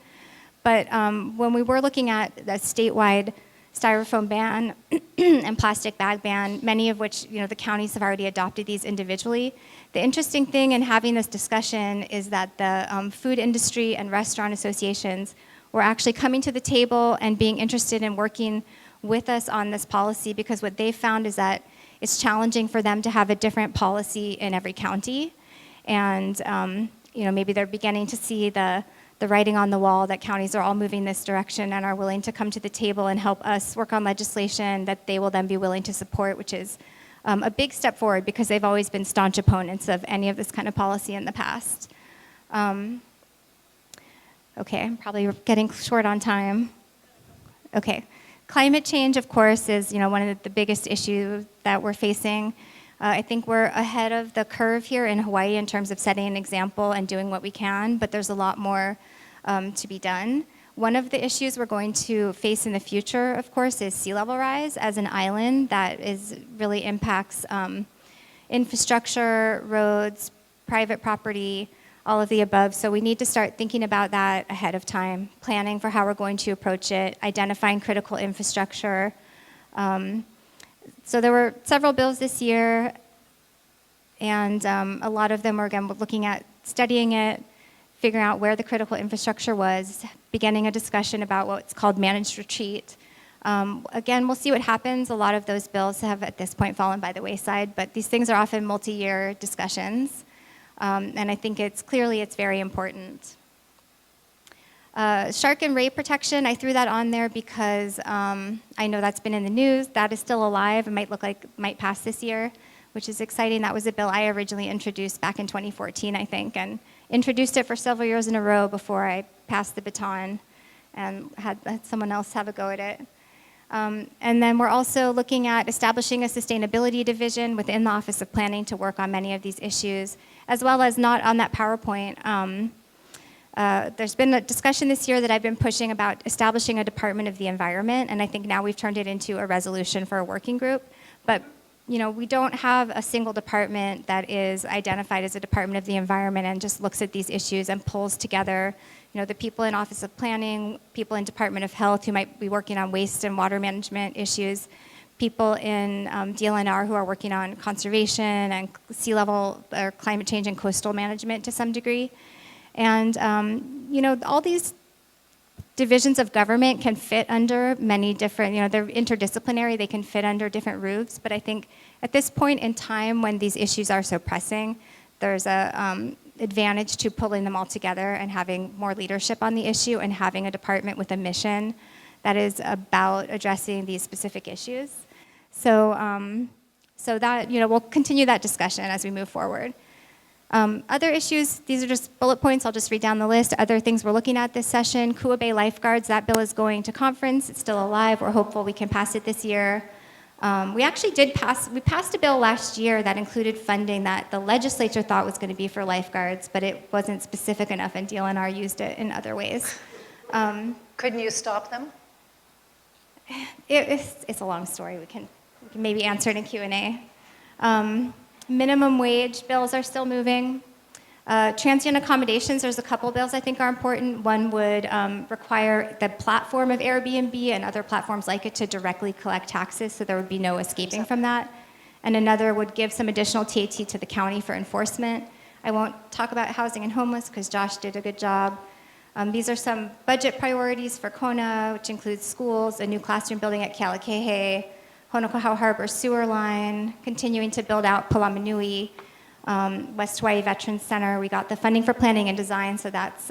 But when we were looking at the statewide styrofoam ban and plastic bag ban, many of which, the counties have already adopted these individually. The interesting thing in having this discussion is that the food industry and restaurant associations were actually coming to the table and being interested in working with us on this policy, because what they found is that it's challenging for them to have a different policy in every county. And maybe they're beginning to see the writing on the wall that counties are all moving this direction and are willing to come to the table and help us work on legislation that they will then be willing to support, which is a big step forward, because they've always been staunch opponents of any of this kind of policy in the past. Okay, I'm probably getting short on time. Okay. Climate change, of course, is one of the biggest issues that we're facing. I think we're ahead of the curve here in Hawaii in terms of setting an example and doing what we can, but there's a lot more to be done. One of the issues we're going to face in the future, of course, is sea level rise as an island that really impacts infrastructure, roads, private property, all of the above. So we need to start thinking about that ahead of time, planning for how we're going to approach it, identifying critical infrastructure. So there were several bills this year, and a lot of them were, again, looking at studying it, figuring out where the critical infrastructure was, beginning a discussion about what's called managed retreat. Again, we'll see what happens. A lot of those bills have at this point fallen by the wayside, but these things are often multi-year discussions. And I think it's very important. Shark and ray protection, I threw that on there because I know that's been in the news. That is still alive. It might pass this year, which is exciting. That was a bill I originally introduced back in 2014, I think, and introduced it for several years in a row before I passed the baton and had someone else have a go at it. And then we're also looking at establishing a sustainability division within the Office of Planning to work on many of these issues, as well as not on that PowerPoint. There's been a discussion this year that I've been pushing about establishing a Department of the Environment, and I think now we've turned it into a resolution for a working group. But we don't have a single department that is identified as a Department of the Environment and just looks at these issues and pulls together the people in Office of Planning, people in Department of Health who might be working on waste and water management issues, people in DLNR who are working on conservation and sea level or climate change and coastal management to some degree. And all these divisions of government can fit under many different, they're interdisciplinary, they can fit under different roofs, but I think at this point in time when these issues are so pressing, there's a advantage to pulling them all together and having more leadership on the issue and having a department with a mission that is about addressing these specific issues. So that, we'll continue that discussion as we move forward. Other issues, these are just bullet points, I'll just read down the list. Other things we're looking at this session, Kua Bay lifeguards, that bill is going to conference, it's still alive, we're hopeful we can pass it this year. We actually we passed a bill last year that included funding that the legislature thought was going to be for lifeguards, but it wasn't specific enough and DLNR used it in other ways.
Couldn't you stop them?
It's a long story, we can maybe answer it in Q&A. Minimum wage bills are still moving. Transient accommodations, there's a couple bills I think are important. One would require the platform of Airbnb and other platforms like it to directly collect taxes, so there would be no escaping from that. And another would give some additional TAT to the county for enforcement. I won't talk about housing and homeless because Josh did a good job. These are some budget priorities for Kona, which includes schools, a new classroom building at Kealakekee, Honokohau Harbor sewer line, continuing to build out Palamanui, West Hawaii Veterans Center. We got the funding for planning and design, so that's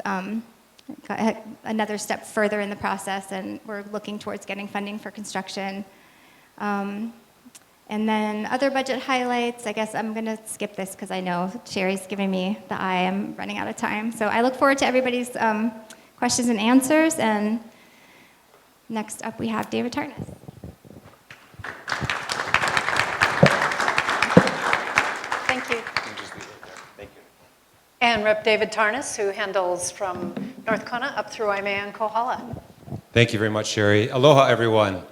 another step further in the process, and we're looking towards getting funding for construction. And then other budget highlights, I guess I'm going to skip this because I know Sherry's giving me the eye. I'm running out of time. So I look forward to everybody's questions and answers. And next up, we have David Tarnas.
Thank you. And Rep. David Tarnas, who handles from North Kona up through Waimea and Kohala.
Thank you very much, Sherry. Aloha, everyone.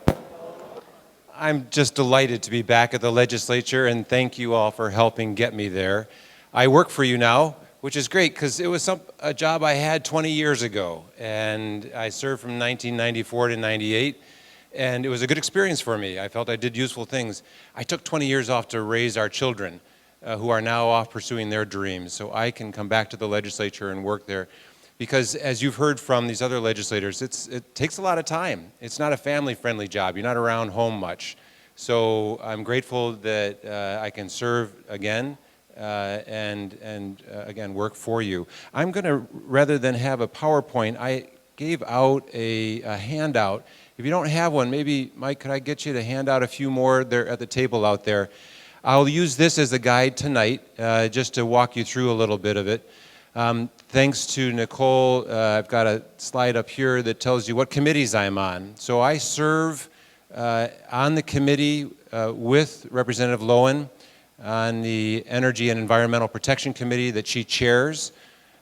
I'm just delighted to be back at the legislature, and thank you all for helping get me there. I work for you now, which is great because it was a job I had 20 years ago, and I served from 1994 to 98, and it was a good experience for me. I felt I did useful things. I took 20 years off to raise our children, who are now off pursuing their dreams, so I can come back to the legislature and work there. Because as you've heard from these other legislators, it takes a lot of time. It's not a family-friendly job. You're not around home much. So I'm grateful that I can serve again and again work for you. I'm going to, rather than have a PowerPoint, I gave out a handout. If you don't have one, maybe, Mike, could I get you to hand out a few more there at the table out there? I'll use this as a guide tonight, just to walk you through a little bit of it. Thanks to Nicole, I've got a slide up here that tells you what committees I'm on. So I serve on the committee with Representative Lowen on the Energy and Environmental Protection Committee that she chairs.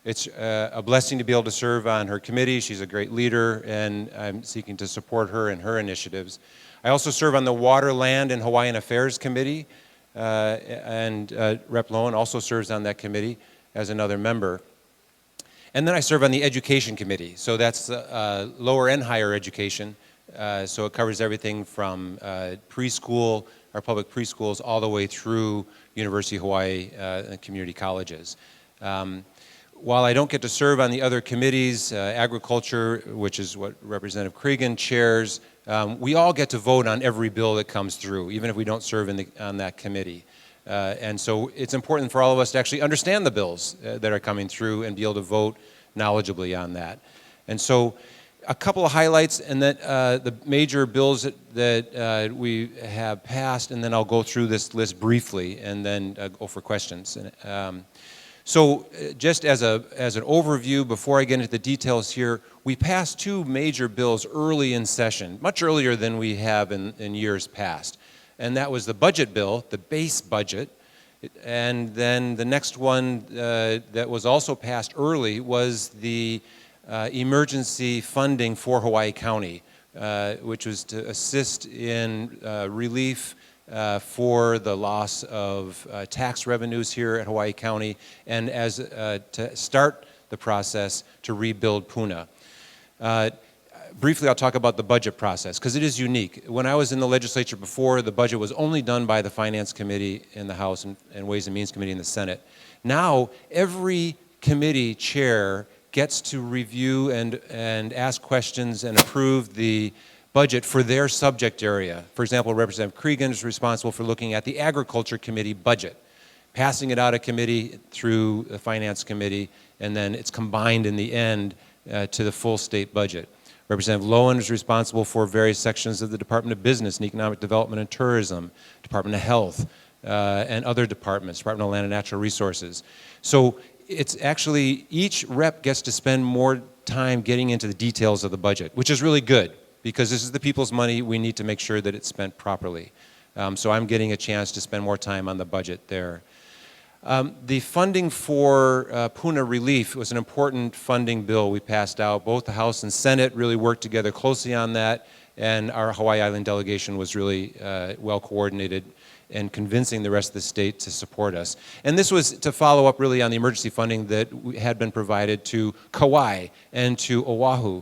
It's a blessing to be able to serve on her committee. She's a great leader, and I'm seeking to support her in her initiatives. I also serve on the Water, Land, and Hawaiian Affairs Committee, and Rep. Lowen also serves on that committee as another member. And then I serve on the Education Committee, so that's lower and higher education. So it covers everything from preschool, our public preschools, all the way through University of Hawaii and community colleges. While I don't get to serve on the other committees, agriculture, which is what Representative Creagan chairs, we all get to vote on every bill that comes through, even if we don't serve on that committee. And so it's important for all of us to actually understand the bills that are coming through and be able to vote knowledgeably on that. And so a couple of highlights, and then the major bills that we have passed, and then I'll go through this list briefly and then go for questions. So just as an overview, before I get into the details here, we passed two major bills early in session, much earlier than we have in years past. And that was the budget bill, the base budget, and then the next one that was also passed early was the emergency funding for Hawaii County, which was to assist in relief for the loss of tax revenues here at Hawaii County, and as to start the process to rebuild Puna. Briefly, I'll talk about the budget process, because it is unique. When I was in the legislature before, the budget was only done by the Finance Committee in the House and Ways and Means Committee in the Senate. Now, every committee chair gets to review and ask questions and approve the budget for their subject area. For example, Representative Creagan is responsible for looking at the Agriculture Committee budget, passing it out of committee through the Finance Committee, and then it's combined in the end to the full state budget. Representative Lowen is responsible for various sections of the Department of Business and Economic Development and Tourism, Department of Health, and other departments, Department of Land and Natural Resources. So it's actually, each rep gets to spend more time getting into the details of the budget, which is really good, because this is the people's money. We need to make sure that it's spent properly. So I'm getting a chance to spend more time on the budget there. The funding for Puna relief was an important funding bill we passed out. Both the House and Senate really worked together closely on that, and our Hawaii Island delegation was really well coordinated and convincing the rest of the state to support us. And this was to follow up really on the emergency funding that had been provided to Kauai and to Oahu.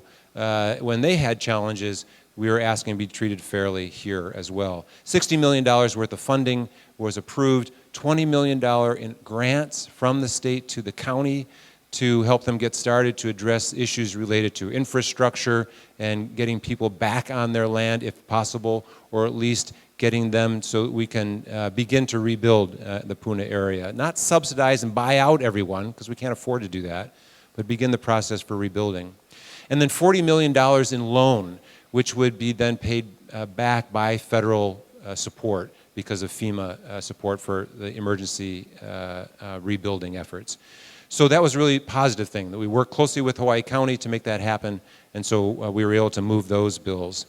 When they had challenges, we were asking to be treated fairly here as well. $60 million worth of funding was approved, $20 million in grants from the state to the county to help them get started to address issues related to infrastructure and getting people back on their land if possible, or at least getting them so that we can begin to rebuild the Puna area. Not subsidize and buy out everyone, because we can't afford to do that, but begin the process for rebuilding. And then $40 million in loan, which would be then paid back by federal support because of FEMA support for the emergency rebuilding efforts. So that was a really positive thing, that we worked closely with Hawaii County to make that happen, and so we were able to move those bills.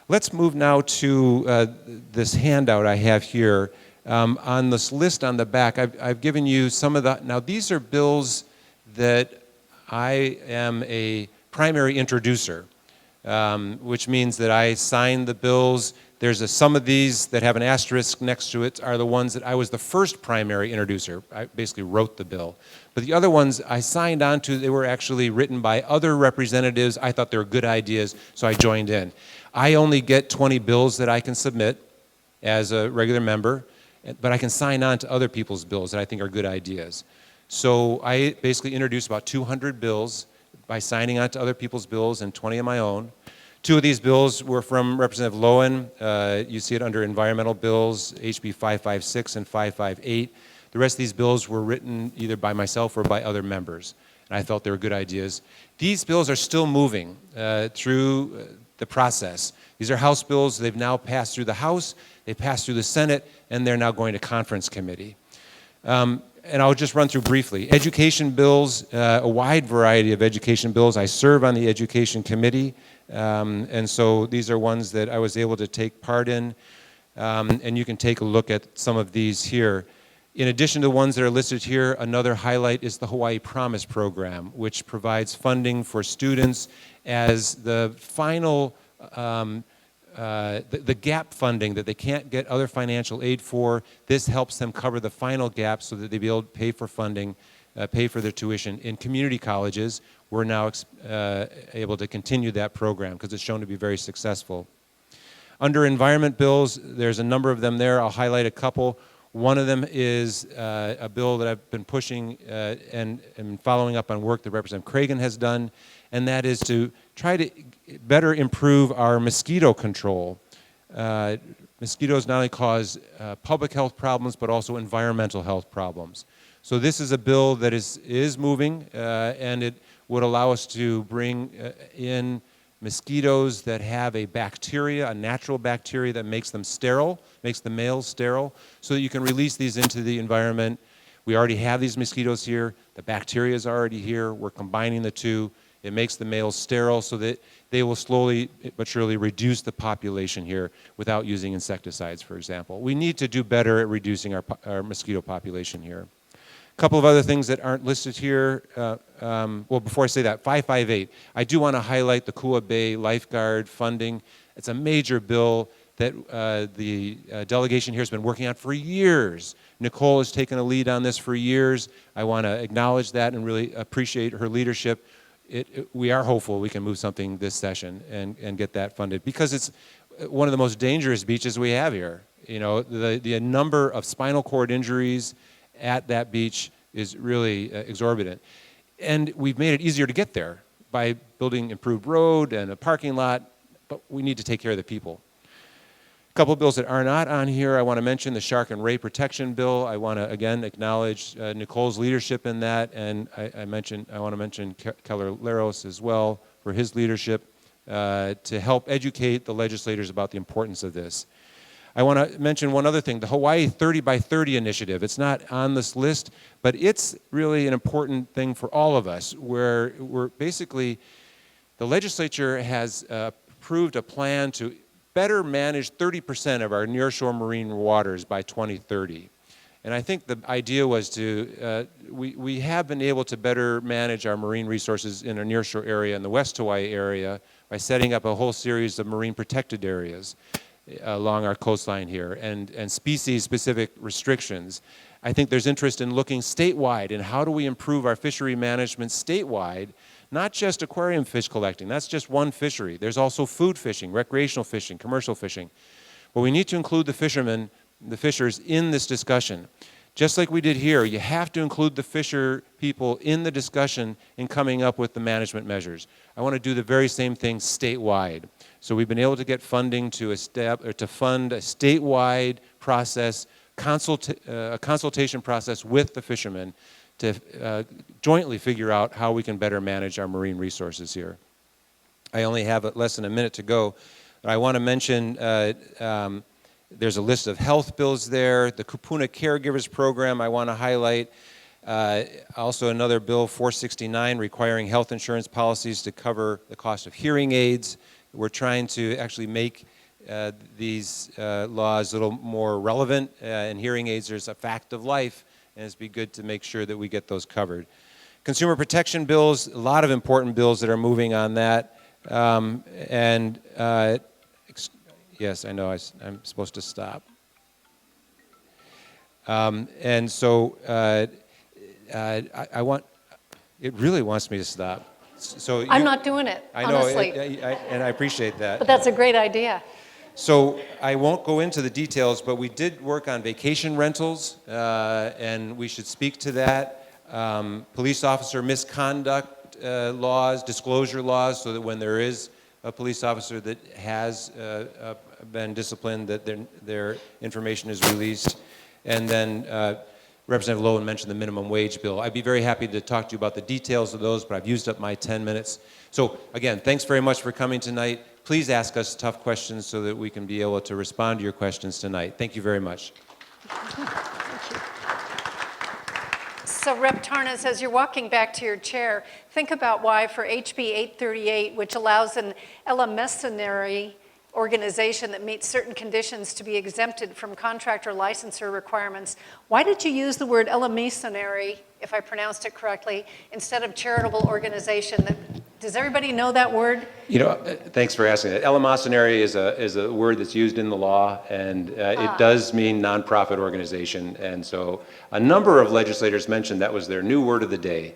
Let's move now to this handout I have here. On this list on the back, I've given you some of the, now these are bills that I am a primary introducer, which means that I sign the bills. There's some of these that have an asterisk next to it are the ones that I was the first primary introducer. I basically wrote the bill. But the other ones I signed on to, they were actually written by other representatives. I thought they were good ideas, so I joined in. I only get 20 bills that I can submit as a regular member, but I can sign on to other people's bills that I think are good ideas. So I basically introduced about 200 bills by signing on to other people's bills and 20 of my own. 2 of these bills were from Representative Lowen. You see it under environmental bills, HB 556 and 558. The rest of these bills were written either by myself or by other members, and I felt they were good ideas. These bills are still moving through the process. These are House bills. They've now passed through the House, they passed through the Senate, and they're now going to conference committee. And I'll just run through briefly. Education bills, a wide variety of education bills. I serve on the Education Committee, and so these are ones that I was able to take part in, and you can take a look at some of these here. In addition to the ones that are listed here, another highlight is the Hawaii Promise Program, which provides funding for students as the final the gap funding that they can't get other financial aid for. This helps them cover the final gap so that they be able to pay for funding, pay for their tuition. In community colleges, we're now able to continue that program because it's shown to be very successful. Under environment bills, there's a number of them there. I'll highlight a couple. One of them is a bill that I've been pushing and following up on work that Representative Creagan has done, and that is to try to better improve our mosquito control. Mosquitoes not only cause public health problems, but also environmental health problems. So this is a bill that is moving, and it would allow us to bring in mosquitoes that have a bacteria, a natural bacteria that makes them sterile, makes the males sterile, so that you can release these into the environment. We already have these mosquitoes here. The bacteria is already here. We're combining the two. It makes the males sterile so that they will slowly but surely reduce the population here without using insecticides, for example. We need to do better at reducing our mosquito population here. A couple of other things that aren't listed here. Well, before I say that, 558. I do want to highlight the Kua Bay lifeguard funding. It's a major bill that the delegation here has been working on for years. Nicole has taken a lead on this for years. I want to acknowledge that and really appreciate her leadership. We are hopeful we can move something this session and get that funded, because it's one of the most dangerous beaches we have here. You know, the number of spinal cord injuries at that beach is really exorbitant. And we've made it easier to get there by building improved road and a parking lot, but we need to take care of the people. A couple of bills that are not on here, I want to mention the Shark and Ray Protection Bill. I want to, again, acknowledge Nicole's leadership in that, and I want to mention Keller Laros as well for his leadership to help educate the legislators about the importance of this. I want to mention one other thing, the Hawaii 30 by 30 initiative. It's not on this list, but it's really an important thing for all of us, where we're basically, the legislature has approved a plan to better manage 30% of our nearshore marine waters by 2030. And I think the idea was to, we have been able to better manage our marine resources in our nearshore area in the West Hawaii area by setting up a whole series of marine protected areas along our coastline here, and species-specific restrictions. I think there's interest in looking statewide and how do we improve our fishery management statewide, not just aquarium fish collecting. That's just one fishery. There's also food fishing, recreational fishing, commercial fishing. But we need to include the fishermen, the fishers in this discussion. Just like we did here, you have to include the fisher people in the discussion in coming up with the management measures. I want to do the very same thing statewide. So we've been able to get funding to fund a statewide process, a consultation process with the fishermen to jointly figure out how we can better manage our marine resources here. I only have less than a minute to go. I want to mention there's a list of health bills there. The Kupuna Caregivers Program I want to highlight. Also another bill, 469, requiring health insurance policies to cover the cost of hearing aids. We're trying to actually make these laws a little more relevant, and hearing aids are a fact of life, and it's be good to make sure that we get those covered. Consumer protection bills, a lot of important bills that are moving on that. Yes, I know I'm supposed to stop. And so I want, it really wants me to stop. So
I'm not doing it,
I know,
honestly.
and I appreciate that.
But that's a great idea.
So I won't go into the details, but we did work on vacation rentals, and we should speak to that. Police officer misconduct laws, disclosure laws, so that when there is a police officer that has been disciplined, that their information is released. And then Representative Lowen mentioned the minimum wage bill. I'd be very happy to talk to you about the details of those, but I've used up my 10 minutes. So again, thanks very much for coming tonight. Please ask us tough questions so that we can be able to respond to your questions tonight. Thank you very much.
So Rep. Tarnas, as you're walking back to your chair, think about why for HB 838, which allows an eleemosynary organization that meets certain conditions to be exempted from contractor licensure requirements, why did you use the word eleemosynary, if I pronounced it correctly, instead of charitable organization? Does everybody know that word?
You know, thanks for asking that. Eleemosynary is a word that's used in the law, and it does mean nonprofit organization. And so a number of legislators mentioned that was their new word of the day.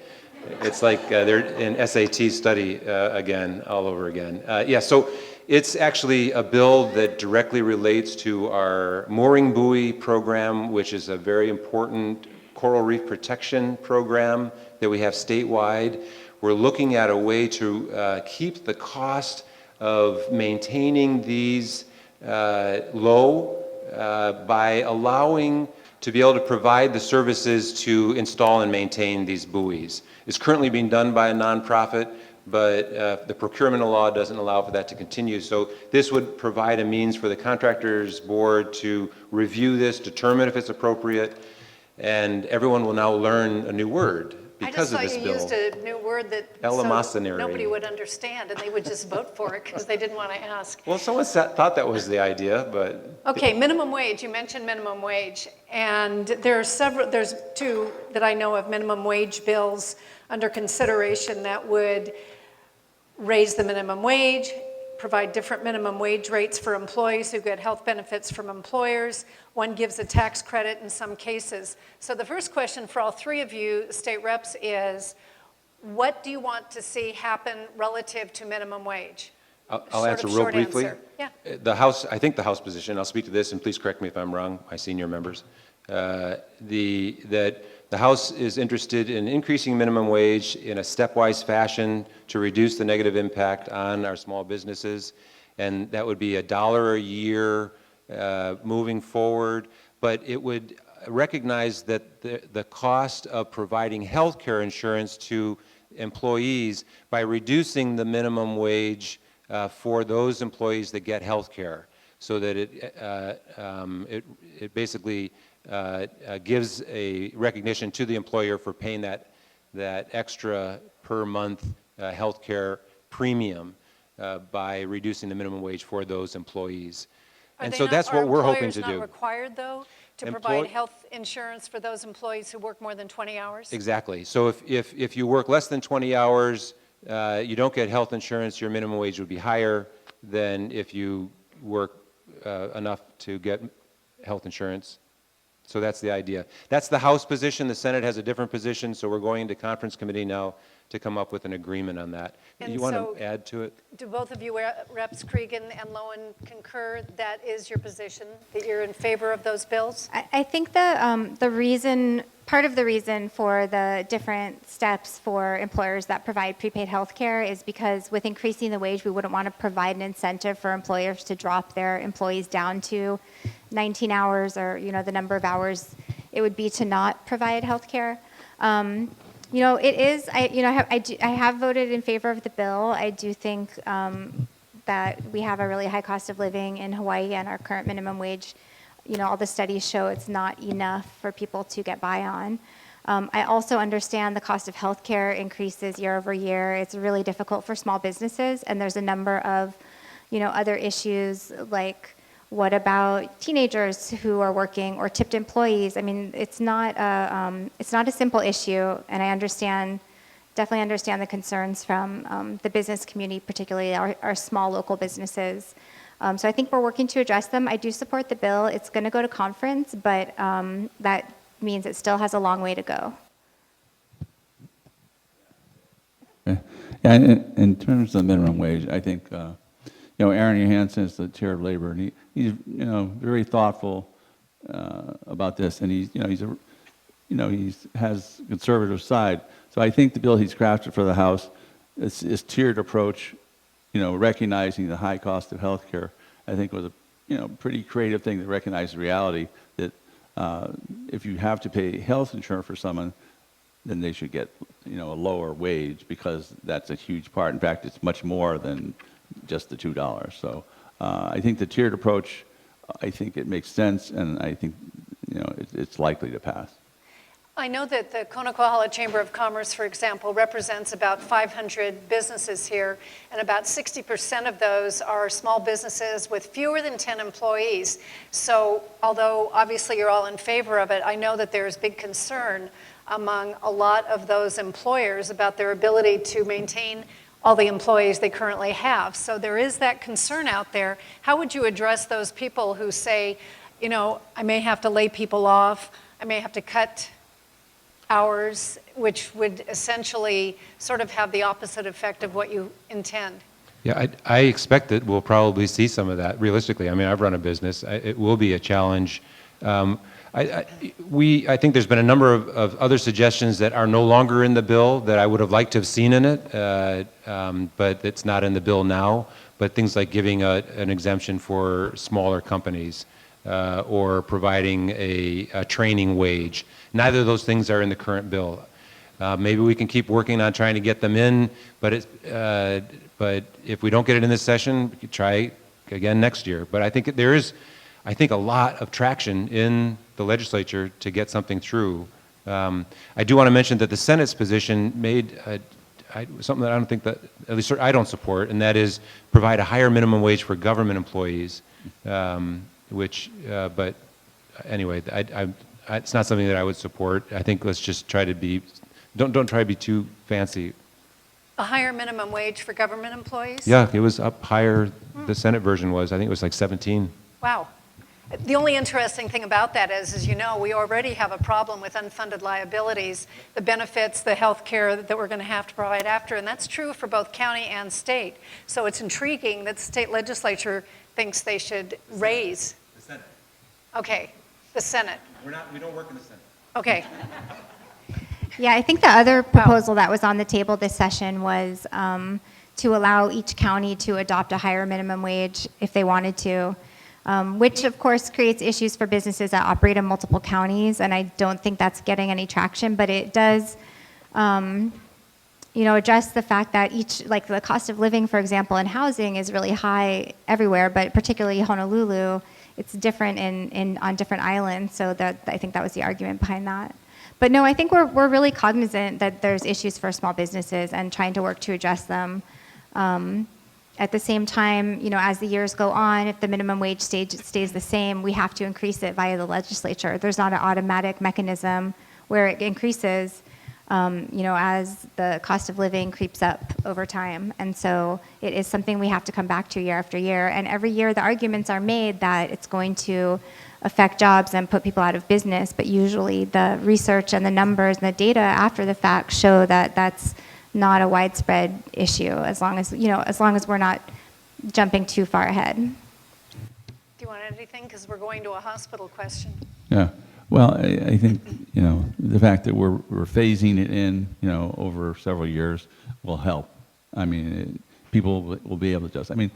It's like they're in SAT study again, all over again. Yeah, so it's actually a bill that directly relates to our mooring buoy program, which is a very important coral reef protection program that we have statewide. We're looking at a way to keep the cost of maintaining these low by allowing to be able to provide the services to install and maintain these buoys. It's currently being done by a nonprofit, but the procurement law doesn't allow for that to continue. So this would provide a means for the contractors board to review this, determine if it's appropriate, and everyone will now learn a new word because of this bill.
I just thought you used a new word that
Eleemosynary.
so nobody would understand, and they would just vote for it because they didn't want to ask.
Well, someone thought that was the idea, but...
Okay, minimum wage. You mentioned minimum wage, and there's two that I know of minimum wage bills under consideration that would raise the minimum wage, provide different minimum wage rates for employees who get health benefits from employers. One gives a tax credit in some cases. So the first question for all three of you state reps is, what do you want to see happen relative to minimum wage?
I'll answer real briefly.
Answer. Yeah.
The House, I think the House position, I'll speak to this, and please correct me if I'm wrong, my senior members, that the The House is interested in increasing minimum wage in a stepwise fashion to reduce the negative impact on our small businesses, and that would be $1 a year moving forward, but it would recognize that the cost of providing health care insurance to employees by reducing the minimum wage for those employees that get health care, so that it basically gives a recognition to the employer for paying that extra per month health care premium by reducing the minimum wage for those employees. And so that's what we're hoping to do.
Are employers not required, though, to provide health insurance for those employees who work more than 20 hours?
Exactly. So if you work less than 20 hours, you don't get health insurance, your minimum wage would be higher than if you work enough to get health insurance. So that's the idea. That's the House position. The Senate has a different position, so we're going into conference committee now to come up with an agreement on that.
And
you want
so
to add to it?
Do both of you reps, Creagan and Lowen, concur that is your position, that you're in favor of those bills?
I think the reason, part of the reason for the different steps for employers that provide prepaid health care is because with increasing the wage, we wouldn't want to provide an incentive for employers to drop their employees down to 19 hours or, the number of hours it would be to not provide health care. It is, I have voted in favor of the bill. I do think that we have a really high cost of living in Hawaii, and our current minimum wage, all the studies show it's not enough for people to get by on. I also understand the cost of healthcare increases year over year. It's really difficult for small businesses, and there's a number of, other issues like what about teenagers who are working or tipped employees? I mean, it's not a simple issue, and I definitely understand the concerns from the business community, particularly our small local businesses. So I think we're working to address them. I do support the bill. It's going to go to conference, but that means it still has a long way to go.
Okay. Yeah, in terms of the minimum wage, I think Aaron Johansson is the chair of labor, and he's very thoughtful about this, and he has a conservative side. So I think the bill he's crafted for the House is tiered approach, recognizing the high cost of health care. I think was a pretty creative thing to recognize the reality that if you have to pay health insurance for someone, then they should get a lower wage, because that's a huge part. In fact, it's much more than just the $2. So I think the tiered approach, I think it makes sense, and I think it's likely to pass.
I know that the Kona Chamber of Commerce, for example, represents about 500 businesses here, and about 60% of those are small businesses with fewer than 10 employees. So although obviously you're all in favor of it, I know that there's big concern among a lot of those employers about their ability to maintain all the employees they currently have. So there is that concern out there. How would you address those people who say, I may have to lay people off, I may have to cut hours, which would essentially sort of have the opposite effect of what you intend?
Yeah, I expect that we'll probably see some of that, realistically. I mean, I've run a business. It will be a challenge. I think there's been a number of other suggestions that are no longer in the bill that I would have liked to have seen in it, but it's not in the bill now. But things like giving an exemption for smaller companies or providing a training wage. Neither of those things are in the current bill. Maybe we can keep working on trying to get them in, but if we don't get it in this session, we could try again next year. But I think there is, a lot of traction in the legislature to get something through. I do want to mention that the Senate's position made something that I don't think that, at least I don't support, and that is provide a higher minimum wage for government employees, but anyway, it's not something that I would support. I think let's just try to be, don't try to be too fancy.
A higher minimum wage for government employees?
Yeah, it was up higher. The Senate version was, I think it was like 17.
Wow. The only interesting thing about that is we already have a problem with unfunded liabilities, the benefits, the health care that we're going to have to provide after, and that's true for both county and state. So it's intriguing that the state legislature thinks they should raise.
The Senate.
Okay, the Senate.
We don't work in the Senate.
Okay.
Yeah, I think the other proposal that was on the table this session was to allow each county to adopt a higher minimum wage if they wanted to, which of course creates issues for businesses that operate in multiple counties, and I don't think that's getting any traction, but it does address the fact that like the cost of living, for example, in housing is really high everywhere, but particularly Honolulu, it's different on different islands, so I think that was the argument behind that. But no, I think we're really cognizant that there's issues for small businesses and trying to work to address them. At the same time, as the years go on, if the minimum wage stays the same, we have to increase it via the legislature. There's not an automatic mechanism where it increases, as the cost of living creeps up over time. And so it is something we have to come back to year after year. And every year the arguments are made that it's going to affect jobs and put people out of business, but usually the research and the numbers and the data after the fact show that that's not a widespread issue, as long as we're not jumping too far ahead.
Do you want anything? Because we're going to a hospital question.
Yeah. Well, I think, the fact that we're phasing it in, over several years will help. I mean, people will be able to adjust. I mean,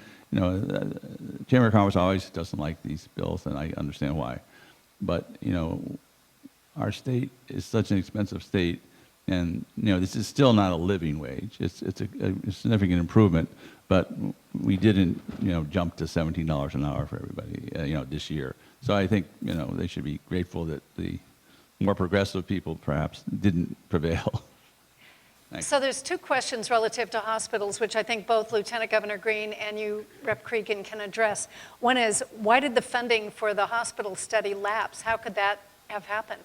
Chamber of Commerce always doesn't like these bills, and I understand why. But, our state is such an expensive state, and, this is still not a living wage. It's a significant improvement, but we didn't, jump to $17 an hour for everybody, this year. So I think, they should be grateful that the more progressive people perhaps didn't prevail.
So there's two questions relative to hospitals, which I think both Lieutenant Governor Green and you, Rep. Creagan, can address. One is, why did the funding for the hospital study lapse? How could that have happened?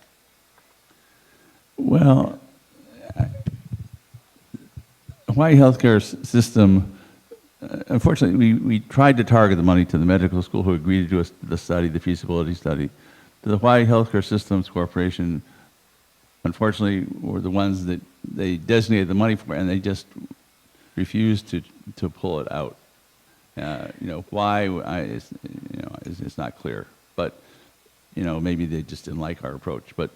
Well, Hawaii healthcare system, unfortunately, we tried to target the money to the medical school who agreed to do the study, the feasibility study. The Hawaii Healthcare Systems Corporation, unfortunately, were the ones that they designated the money for, and they just refused to pull it out. Why? It's not clear. But maybe they just didn't like our approach. But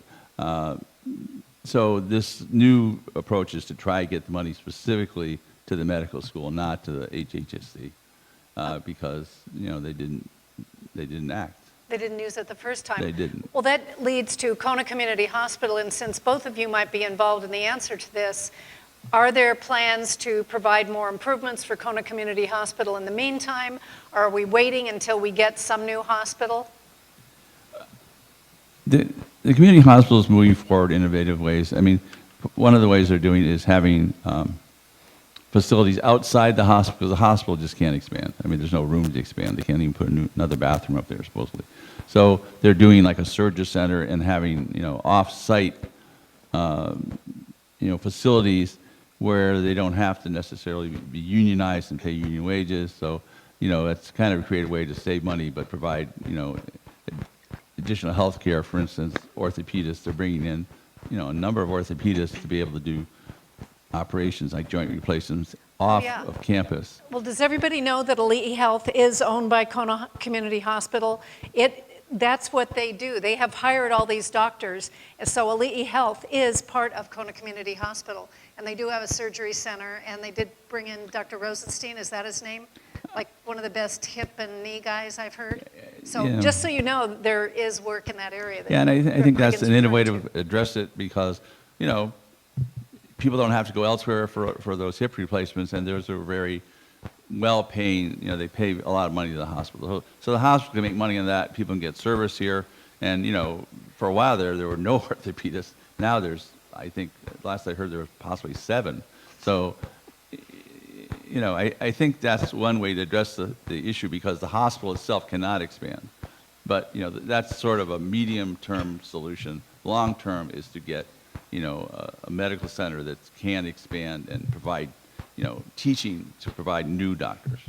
so this new approach is to try to get the money specifically to the medical school, not to the HHSC, because they didn't act.
They didn't use it the first time.
They didn't.
Well, that leads to Kona Community Hospital, and since both of you might be involved in the answer to this, are there plans to provide more improvements for Kona Community Hospital in the meantime? Or are we waiting until we get some new hospital?
The community hospital is moving forward in innovative ways. I mean, one of the ways they're doing it is having facilities outside the hospital, because the hospital just can't expand. I mean, there's no room to expand. They can't even put another bathroom up there, supposedly. So they're doing like a surgery center and having, off-site, facilities where they don't have to necessarily be unionized and pay union wages. So, that's kind of a creative way to save money, but provide, additional health care. For instance, orthopedists, they're bringing in, a number of orthopedists to be able to do operations like joint replacements off of campus.
Well, does everybody know that Ali'i Health is owned by Kona Community Hospital? That's what they do. They have hired all these doctors. And so Ali'i Health is part of Kona Community Hospital. And they do have a surgery center. And they did bring in Dr. Rosenstein, is that his name? Like one of the best hip and knee guys I've heard. So just so you know, there is work in that area.
Yeah, and I think that's an innovative way to address it, because, people don't have to go elsewhere for those hip replacements, and those are very well-paying, they pay a lot of money to the hospital. So the hospital can make money on that, people can get service here, and, for a while there were no orthopedists. Now there's, I think, last I heard, there was possibly 7. So, I think that's one way to address the issue, because the hospital itself cannot expand. But, that's sort of a medium-term solution. Long-term is to get a medical center that can expand and provide, teaching to provide new doctors.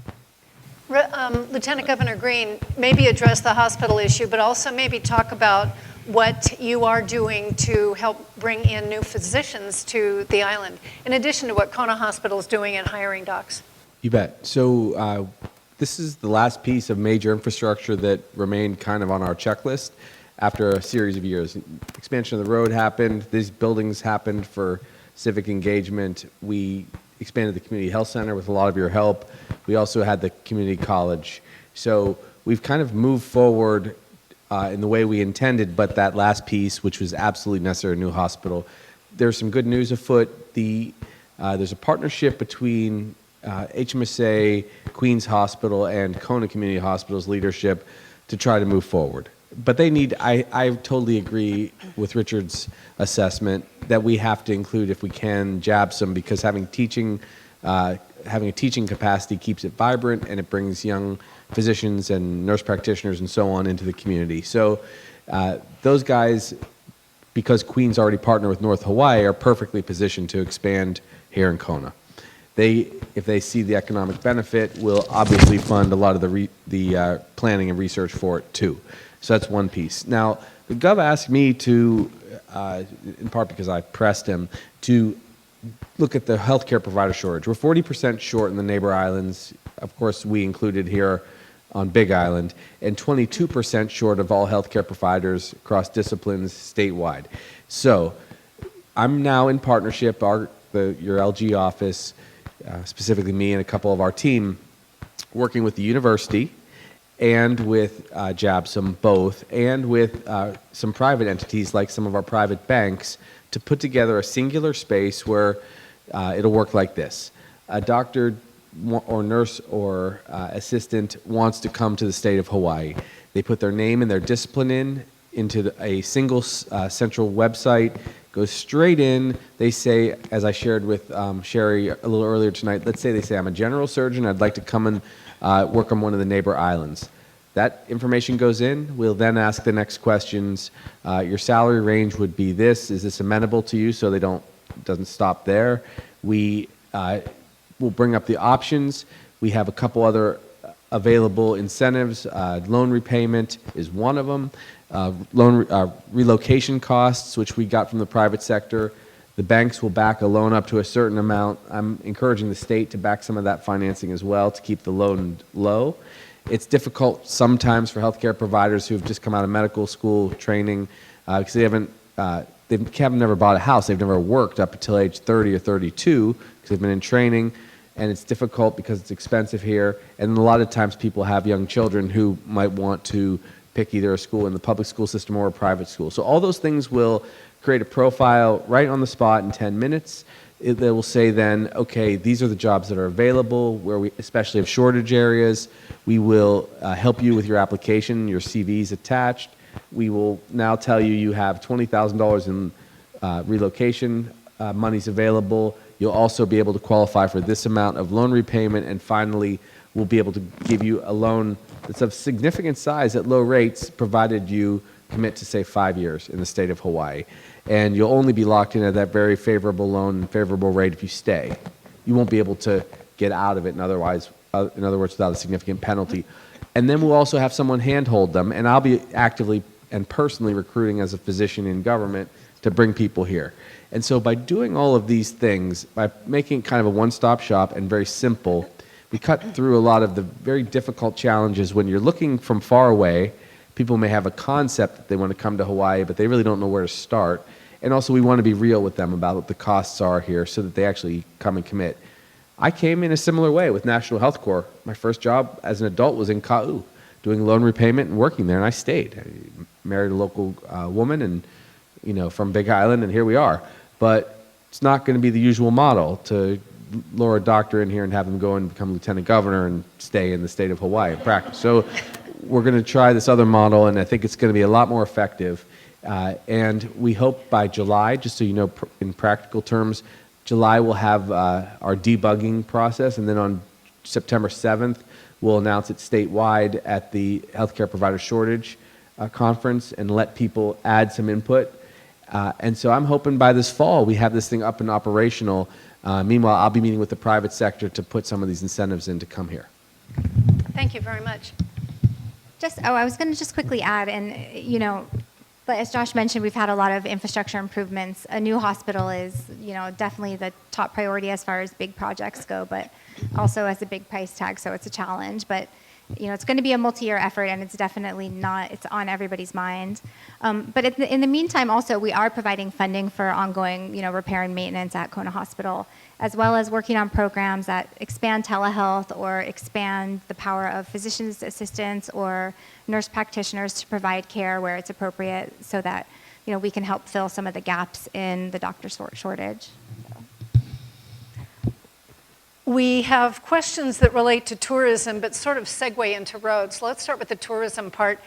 Lieutenant Governor Green, maybe address the hospital issue, but also maybe talk about what you are doing to help bring in new physicians to the island, in addition to what Kona Hospital is doing in hiring docs.
You bet. So this is the last piece of major infrastructure that remained kind of on our checklist.
after a series of years. Expansion of the road happened, these buildings happened for civic engagement. We expanded the community health center with a lot of your help. We also had the community college. So we've kind of moved forward in the way we intended, but that last piece, which was absolutely necessary, a new hospital. There's some good news afoot. There's a partnership between HMSA, Queens Hospital, and Kona Community Hospital's leadership to try to move forward. But they need, I totally agree with Richard's assessment that we have to include, if we can, JABSOM, because having a teaching capacity keeps it vibrant, and it brings young physicians and nurse practitioners and so on into the community. So those guys, because Queens already partnered with North Hawaii, are perfectly positioned to expand here in Kona. If they see the economic benefit, will obviously fund a lot of the planning and research for it too. So that's one piece. Now, the Gov asked me to, in part because I pressed him, to look at the healthcare provider shortage. We're 40% short in the neighbor islands. Of course, we included here on Big Island, and 22% short of all healthcare providers across disciplines statewide. So I'm now in partnership, your LG office, specifically me and a couple of our team, working with the university and with JABSOM both, and with some private entities like some of our private banks, to put together a singular space where it'll work like this. A doctor or nurse or assistant wants to come to the state of Hawaii. They put their name and their discipline into a single central website, goes straight in. They say, as I shared with Sherry a little earlier tonight, let's say they say, I'm a general surgeon, I'd like to come and work on one of the neighbor islands. That information goes in. We'll then ask the next questions. Your salary range would be this. Is this amenable to you? So doesn't stop there. We will bring up the options. We have a couple other available incentives. Loan repayment is one of them. Relocation costs, which we got from the private sector. The banks will back a loan up to a certain amount. I'm encouraging the state to back some of that financing as well to keep the loan low. It's difficult sometimes for healthcare providers who have just come out of medical school training because they haven't never bought a house. They've never worked up until age 30 or 32 because they've been in training, and it's difficult because it's expensive here. And a lot of times people have young children who might want to pick either a school in the public school system or a private school. So all those things will create a profile right on the spot in 10 minutes. They will say then, okay, these are the jobs that are available, where we especially have shortage areas. We will help you with your application, your CVs attached. We will now tell you you have $20,000 in relocation monies available. You'll also be able to qualify for this amount of loan repayment, and finally, we'll be able to give you a loan that's of significant size at low rates, provided you commit to, say, 5 years in the state of Hawaii. And you'll only be locked in at that very favorable loan and favorable rate if you stay. You won't be able to get out of it in other words, without a significant penalty. And then we'll also have someone handhold them, and I'll be actively and personally recruiting as a physician in government to bring people here. And so by doing all of these things, by making kind of a one-stop shop and very simple, we cut through a lot of the very difficult challenges when you're looking from far away. People may have a concept that they want to come to Hawaii, but they really don't know where to start. And also we want to be real with them about what the costs are here so that they actually come and commit. I came in a similar way with National Health Corps. My first job as an adult was in Ka'u, doing loan repayment and working there, and I stayed. I married a local woman and, from Big Island, and here we are. But it's not going to be the usual model to lure a doctor in here and have him go and become lieutenant governor and stay in the state of Hawaii and practice. So we're going to try this other model, and I think it's going to be a lot more effective. And we hope by July, just so you know in practical terms, July we'll have our debugging process, and then on September 7th, we'll announce it statewide at the Healthcare Provider Shortage Conference and let people add some input. And so I'm hoping by this fall we have this thing up and operational. Meanwhile, I'll be meeting with the private sector to put some of these incentives in to come here.
Thank you very much.
I was going to just quickly add, but as Josh mentioned, we've had a lot of infrastructure improvements. A new hospital is, definitely the top priority as far as big projects go, but also has a big price tag, so it's a challenge. But it's going to be a multi-year effort, and it's definitely not, it's on everybody's mind. But in the meantime, also, we are providing funding for ongoing, repair and maintenance at Kona Hospital, as well as working on programs that expand telehealth or expand the power of physician's assistants or nurse practitioners to provide care where it's appropriate so that, we can help fill some of the gaps in the doctor shortage.
We have questions that relate to tourism, but sort of segue into roads. Let's start with the tourism part.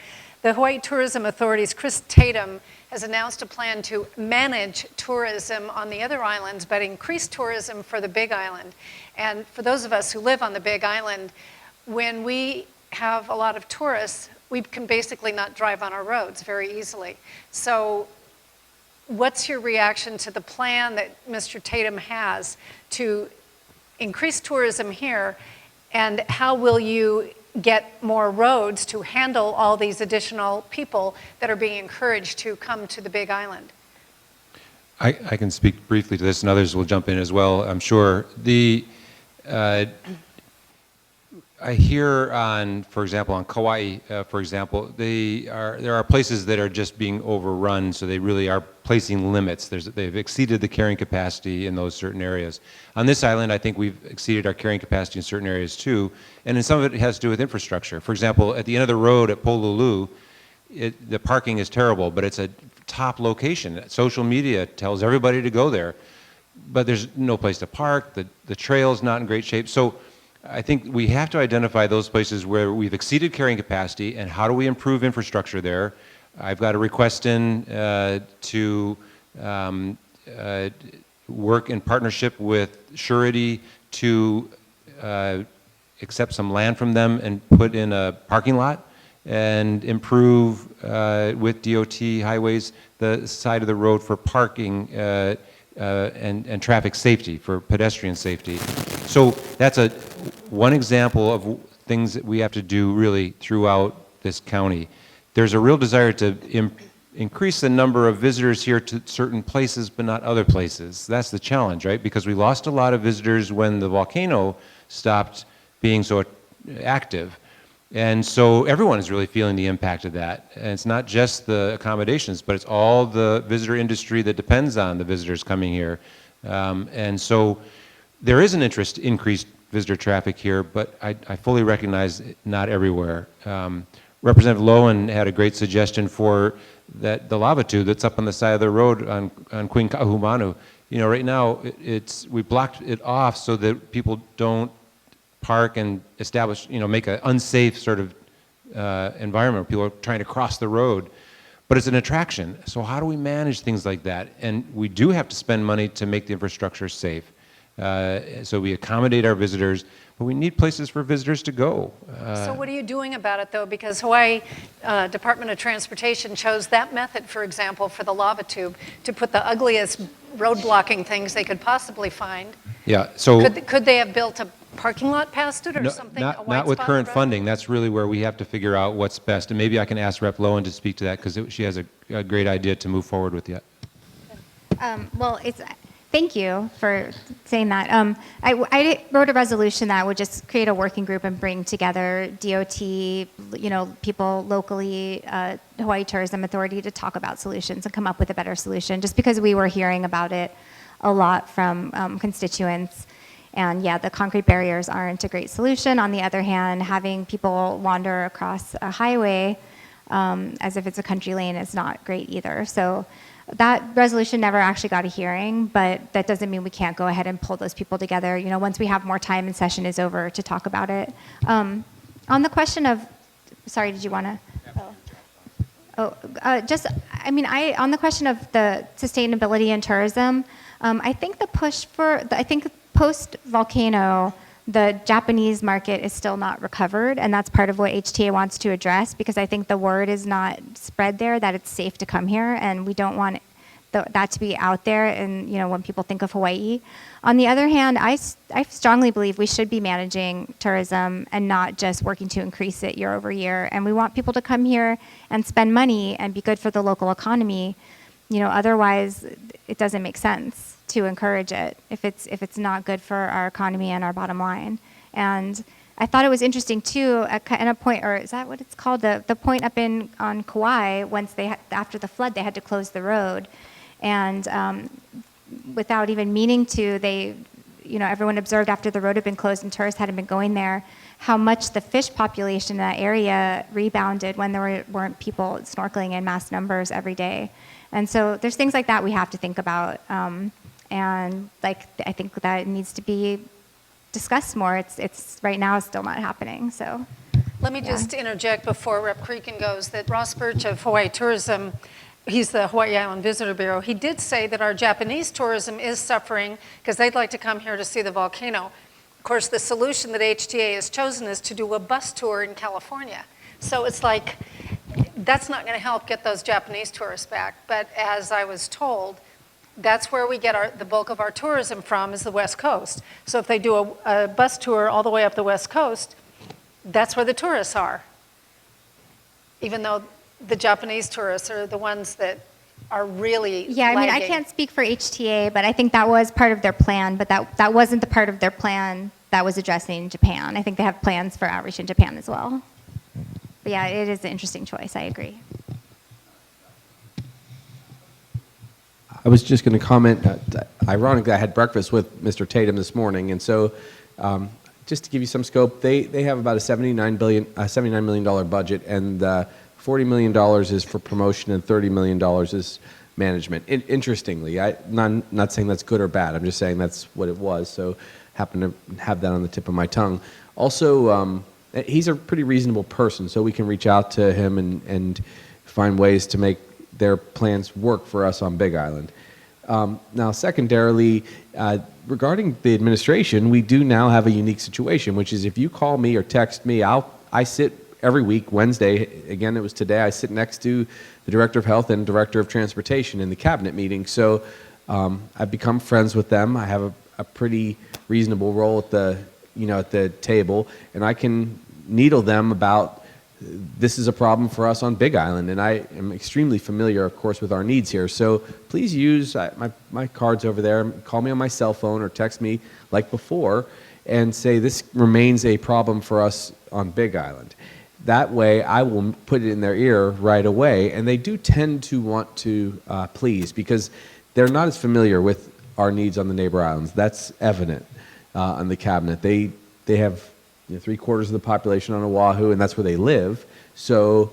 The Hawaii Tourism Authority's Chris Tatum has announced a plan to manage tourism on the other islands, but increase tourism for the Big Island. And for those of us who live on the Big Island, when we have a lot of tourists, we can basically not drive on our roads very easily. So what's your reaction to the plan that Mr. Tatum has to increase tourism here, and how will you get more roads to handle all these additional people that are being encouraged to come to the Big Island?
I can speak briefly to this, and others will jump in as well, I'm sure. I hear on, for example, on Kauai, for example, there are places that are just being overrun, so they really are placing limits. They've exceeded the carrying capacity in those certain areas. On this island, I think we've exceeded our carrying capacity in certain areas too, and in some of it has to do with infrastructure. For example, at the end of the road at Pololu, the parking is terrible, but it's a top location. Social media tells everybody to go there, but there's no place to park. The trail's not in great shape. So I think we have to identify those places where we've exceeded carrying capacity and how do we improve infrastructure there. I've got a request in to work in partnership with Surety to accept some land from them and put in a parking lot and improve with DOT highways the side of the road for parking and traffic safety, for pedestrian safety. So that's one example of things that we have to do really throughout this county. There's a real desire to increase the number of visitors here to certain places, but not other places. That's the challenge, right? Because we lost a lot of visitors when the volcano stopped being so active. And so everyone is really feeling the impact of that. And it's not just the accommodations, but it's all the visitor industry that depends on the visitors coming here. And so there is an interest to increase visitor traffic here, but I fully recognize not everywhere. Representative Lowen had a great suggestion for the lava tube that's up on the side of the road on Queen Kahumanu. Right now we blocked it off so that people don't park and establish, make an unsafe sort of environment where people are trying to cross the road. But it's an attraction. So how do we manage things like that? And we do have to spend money to make the infrastructure safe. So we accommodate our visitors, but we need places for visitors to go.
So what are you doing about it, though? Because Hawaii Department of Transportation chose that method, for example, for the lava tube, to put the ugliest road blocking things they could possibly find.
Yeah, so
could they have built a parking lot past it or something?
Not with current funding. That's really where we have to figure out what's best. And maybe I can ask Rep. Lowen to speak to that because she has a great idea to move forward with that.
Thank you for saying that. I wrote a resolution that would just create a working group and bring together DOT, people locally, Hawaii Tourism Authority to talk about solutions and come up with a better solution, just because we were hearing about it a lot from constituents. And yeah, the concrete barriers aren't a great solution. On the other hand, having people wander across a highway as if it's a country lane is not great either. So that resolution never actually got a hearing, but that doesn't mean we can't go ahead and pull those people together, once we have more time and session is over to talk about it. On the question of, sorry, did you want to? On the question of the sustainability in tourism, I think post-volcano, the Japanese market is still not recovered, and that's part of what HTA wants to address, because I think the word is not spread there that it's safe to come here, and we don't want that to be out there and when people think of Hawaii. On the other hand, I strongly believe we should be managing tourism and not just working to increase it year over year, and we want people to come here and spend money and be good for the local economy. Otherwise it doesn't make sense to encourage it if it's not good for our economy and our bottom line. And I thought it was interesting too, at a point, or is that what it's called? The point up on Kauai, once after the flood, they had to close the road. And without even meaning to, everyone observed after the road had been closed and tourists hadn't been going there, how much the fish population in that area rebounded when there weren't people snorkeling in mass numbers every day. And so there's things like that we have to think about. And I think that needs to be discussed more. It's right now it's still not happening. So
let me just interject before Rep. Creagan goes that Ross Birch of Hawaii Tourism, he's the Hawaii Island Visitor Bureau, he did say that our Japanese tourism is suffering because they'd like to come here to see the volcano. Of course, the solution that HTA has chosen is to do a bus tour in California. So it's like, that's not going to help get those Japanese tourists back. But as I was told, that's where we get the bulk of our tourism from, is the West Coast. So if they do a bus tour all the way up the West Coast, that's where the tourists are. Even though the Japanese tourists are the ones that are really
I mean, I can't speak for HTA, but I think that was part of their plan, but that wasn't the part of their plan that was addressing Japan. I think they have plans for outreach in Japan as well. But yeah, it is an interesting choice. I agree.
I was just going to comment, ironically, I had breakfast with Mr. Tatum this morning, and so just to give you some scope, they have about a $79 million budget, and $40 million is for promotion and $30 million is management. Interestingly, I'm not saying that's good or bad, I'm just saying that's what it was, so happen to have that on the tip of my tongue. Also, he's a pretty reasonable person, so we can reach out to him and find ways to make their plans work for us on Big Island. Now, secondarily, regarding the administration, we do now have a unique situation, which is if you call me or text me, I sit every week, Wednesday, again, it was today, I sit next to the Director of Health and Director of Transportation in the cabinet meeting. So I've become friends with them. I have a pretty reasonable role at the table, and I can needle them about this is a problem for us on Big Island, and I am extremely familiar, of course, with our needs here. So please use my cards over there. Call me on my cell phone or text me like before and say this remains a problem for us on Big Island. That way, I will put it in their ear right away, and they do tend to want to please because they're not as familiar with our needs on the neighbor islands. That's evident on the cabinet. They have 3/4 of the population on Oahu, and that's where they live. So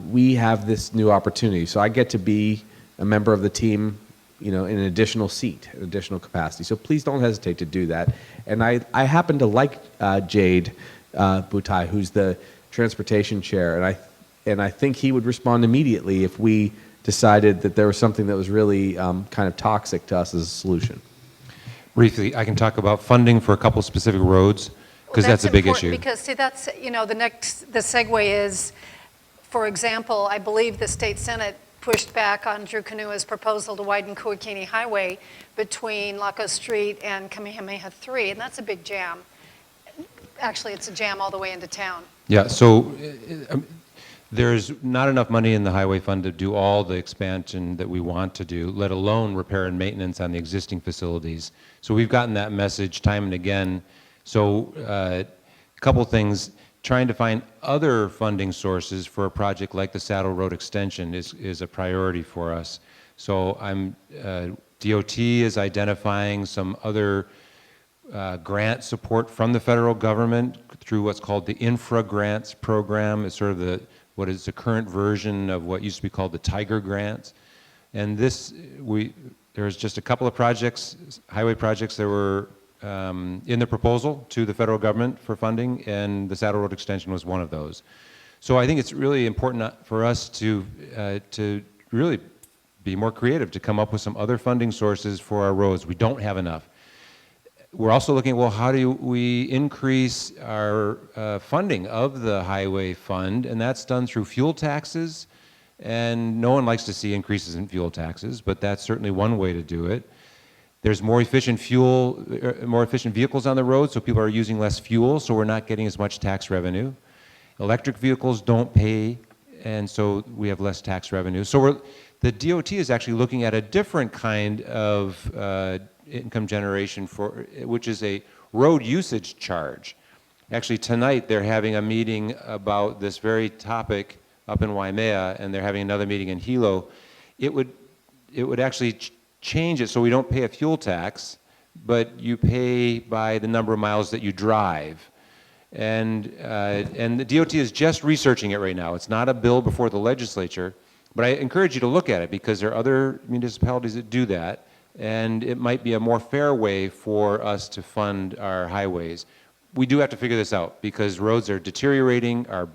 we have this new opportunity. So I get to be a member of the team, in an additional seat, an additional capacity. So please don't hesitate to do that. And I happen to like Jade Butai, who's the transportation chair, and I think he would respond immediately if we decided that there was something that was really kind of toxic to us as a solution.
Briefly, I can talk about funding for a couple specific roads, because that's a big issue.
Because, see, that's, the segue is, for example, I believe the state Senate pushed back on Drew Kanua's proposal to widen Kuakini Highway between Lako Street and Kamehameha 3, and that's a big jam. Actually, it's a jam all the way into town.
Yeah, so there's not enough money in the highway fund to do all the expansion that we want to do, let alone repair and maintenance on the existing facilities. So we've gotten that message time and again. So a couple things, trying to find other funding sources for a project like the Saddle Road extension is a priority for us. So DOT is identifying some other grant support from the federal government through what's called the Infra Grants program. It's sort of what is the current version of what used to be called the Tiger Grants. And there's just a couple of projects, highway projects that were in the proposal to the federal government for funding, and the Saddle Road extension was one of those. So I think it's really important for us to really be more creative, to come up with some other funding sources for our roads. We don't have enough. We're also looking at, well, how do we increase our funding of the highway fund, and that's done through fuel taxes, and no one likes to see increases in fuel taxes, but that's certainly one way to do it. There's more efficient vehicles on the road, so people are using less fuel, so we're not getting as much tax revenue. Electric vehicles don't pay, and so we have less tax revenue. So the DOT is actually looking at a different kind of income generation which is a road usage charge. Actually, tonight they're having a meeting about this very topic up in Waimea, and they're having another meeting in Hilo. It would actually change it so we don't pay a fuel tax, but you pay by the number of miles that you drive. And the DOT is just researching it right now. It's not a bill before the legislature, but I encourage you to look at it because there are other municipalities that do that, and it might be a more fair way for us to fund our highways. We do have to figure this out because roads are deteriorating, our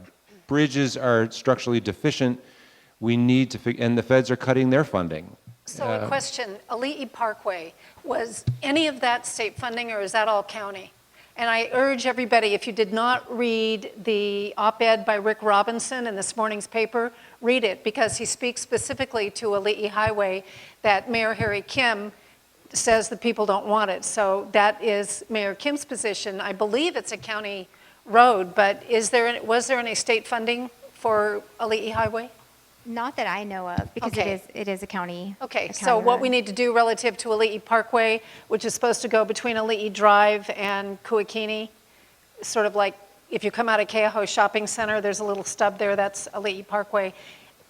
bridges are structurally deficient. We need to and the feds are cutting their funding.
So a question, Ali'i Parkway, was any of that state funding or is that all county? And I urge everybody, if you did not read the op-ed by Rick Robinson in this morning's paper, read it because he speaks specifically to Ali'i Highway that Mayor Harry Kim says the people don't want it. So that is Mayor Kim's position. I believe it's a county road, but was there any state funding for Ali'i Highway?
Not that I know of, because
Okay.
it is a county.
Okay,
a
so
county
what
road.
we need to do relative to Ali'i Parkway, which is supposed to go between Ali'i Drive and Kuakini, sort of like if you come out of Keaho Shopping Center, there's a little stub there, that's Ali'i Parkway.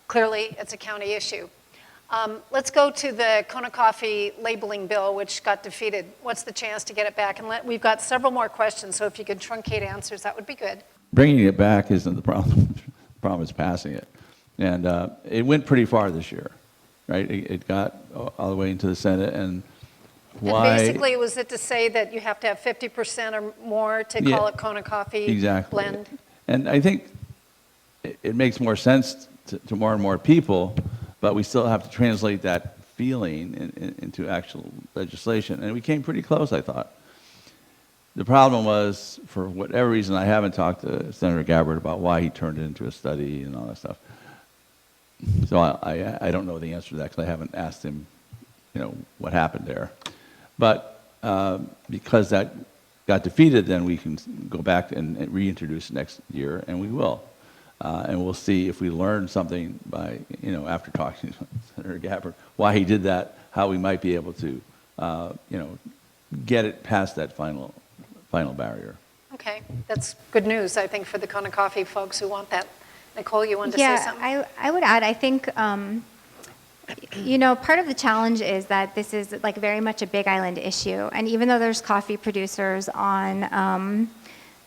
Clearly, it's a county issue. Let's go to the Kona Coffee labeling bill, which got defeated. What's the chance to get it back? And we've got several more questions, so if you could truncate answers, that would be good.
Bringing it back isn't the problem. The problem is passing it. And it went pretty far this year, right? It got all the way into the Senate, and why?
And basically, was it to say that you have to have 50% or more to call
Yeah,
it Kona Coffee
exactly.
blend?
And I think it makes more sense to more and more people, but we still have to translate that feeling into actual legislation. And we came pretty close, I thought. The problem was, for whatever reason, I haven't talked to Senator Gabbard about why he turned it into a study and all that stuff. So I don't know the answer to that because I haven't asked him, what happened there. But because that got defeated, then we can go back and reintroduce it next year, and we will. And we'll see if we learn something by, after talking to Senator Gabbard, why he did that, how we might be able to, get it past that final barrier.
Okay, that's good news, I think, for the Kona Coffee folks who want that. Nicole, you wanted to say something?
Yeah, I would add, I think, part of the challenge is that this is like very much a Big Island issue. And even though there's coffee producers on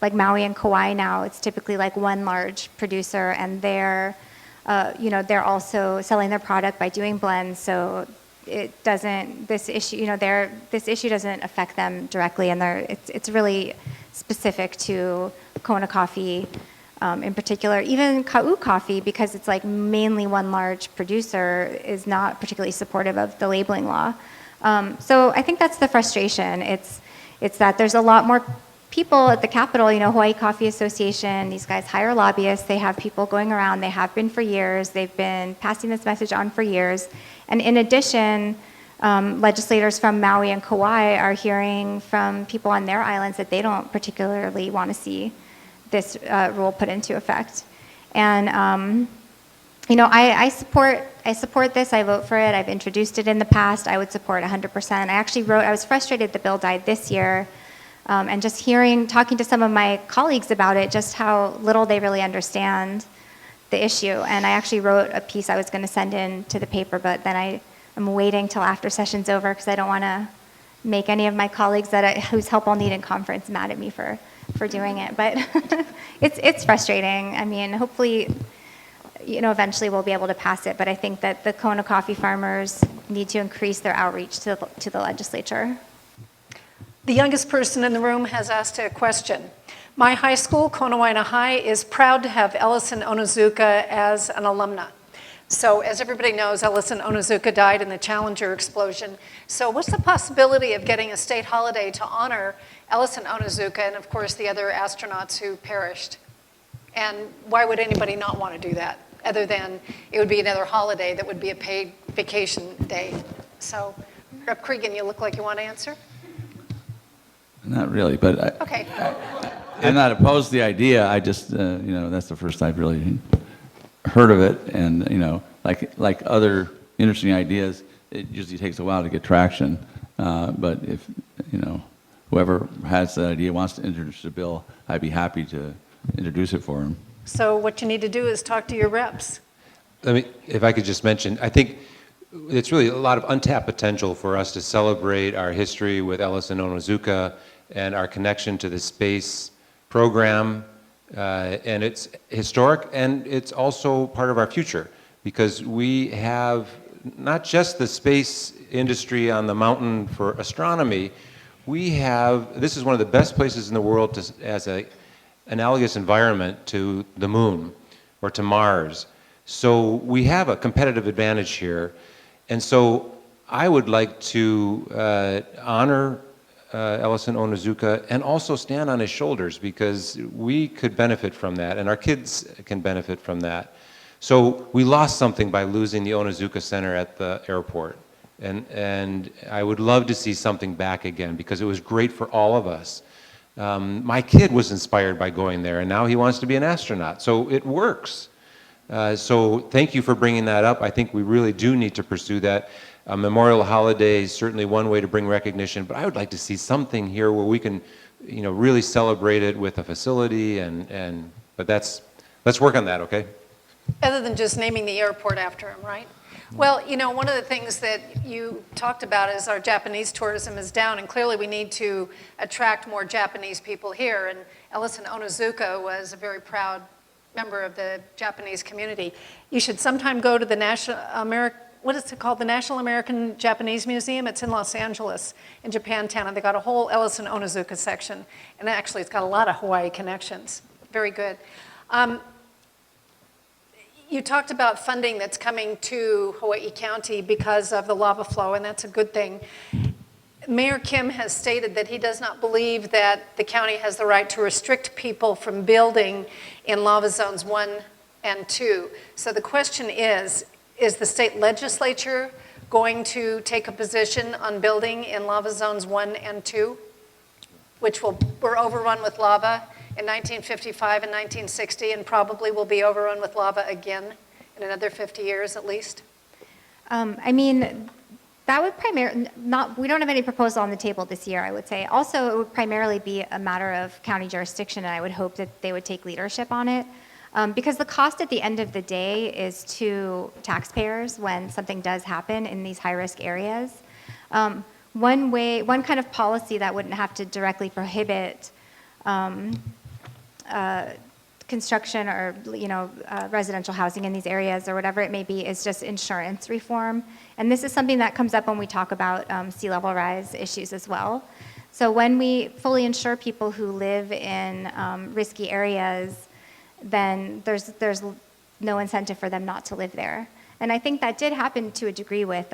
like Maui and Kauai now, it's typically like one large producer, and they're also selling their product by doing blends. So this issue doesn't affect them directly, and it's really specific to Kona Coffee. In particular, even Ka'u Coffee, because it's like mainly one large producer, is not particularly supportive of the labeling law. So I think that's the frustration. It's that there's a lot more people at the Capitol, Hawaii Coffee Association, these guys hire lobbyists, they have people going around, they have been for years, they've been passing this message on for years. And in addition, legislators from Maui and Kauai are hearing from people on their islands that they don't particularly want to see this rule put into effect. And I support this. I vote for it. I've introduced it in the past. I would support 100%. I was frustrated the bill died this year, and just talking to some of my colleagues about it, just how little they really understand the issue. And I actually wrote a piece I was going to send in to the paper, but then I'm waiting till after session's over because I don't want to make any of my colleagues whose help I'll need in conference mad at me for doing it. But it's frustrating. I mean, hopefully, eventually we'll be able to pass it. But I think that the Kona coffee farmers need to increase their outreach to the legislature.
The youngest person in the room has asked a question. My high school, Konawaina High, is proud to have Ellison Onizuka as an alumna. So as everybody knows, Ellison Onizuka died in the Challenger explosion. So what's the possibility of getting a state holiday to honor Ellison Onizuka and, of course, the other astronauts who perished? And why would anybody not want to do that, other than it would be another holiday that would be a paid vacation day? So, Rep. Creagan, you look like you want to answer?
Not really, but
Okay.
I'm not opposed to the idea. I just, that's the first I've really heard of it. And, like other interesting ideas, it usually takes a while to get traction. But if, whoever has that idea wants to introduce the bill, I'd be happy to introduce it for him.
So what you need to do is talk to your reps.
If I could just mention, I think it's really a lot of untapped potential for us to celebrate our history with Ellis and Onizuka and our connection to the space program. And it's historic, and it's also part of our future, because we have not just the space industry on the mountain for astronomy, this is one of the best places in the world as an analogous environment to the moon or to Mars. So we have a competitive advantage here. And so I would like to honor Ellison Onizuka and also stand on his shoulders, because we could benefit from that, and our kids can benefit from that. So we lost something by losing the Onizuka Center at the airport. And I would love to see something back again, because it was great for all of us. My kid was inspired by going there, and now he wants to be an astronaut. So it works. So thank you for bringing that up. I think we really do need to pursue that. Memorial holiday is certainly one way to bring recognition, but I would like to see something here where we can, really celebrate it with a facility. But let's work on that, okay?
Other than just naming the airport after him, right? Well, one of the things that you talked about is our Japanese tourism is down, and clearly we need to attract more Japanese people here. And Ellison Onizuka was a very proud member of the Japanese community. You should sometime go to the National American Japanese Museum. It's in Los Angeles, in Japantown, and they got a whole Ellison Onizuka section. And actually, it's got a lot of Hawaii connections. Very good. You talked about funding that's coming to Hawaii County because of the lava flow, and that's a good thing. Mayor Kim has stated that he does not believe that the county has the right to restrict people from building in lava zones 1 and 2. So the question is the state legislature going to take a position on building in lava zones 1 and 2, which were overrun with lava in 1955 and 1960, and probably will be overrun with lava again in another 50 years at least?
That would we don't have any proposal on the table this year, I would say. Also, it would primarily be a matter of county jurisdiction, and I would hope that they would take leadership on it. Because the cost at the end of the day is to taxpayers when something does happen in these high-risk areas. One kind of policy that wouldn't have to directly prohibit construction or residential housing in these areas or whatever it may be is just insurance reform. And this is something that comes up when we talk about sea level rise issues as well. So when we fully insure people who live in risky areas, then there's no incentive for them not to live there. And I think that did happen to a degree with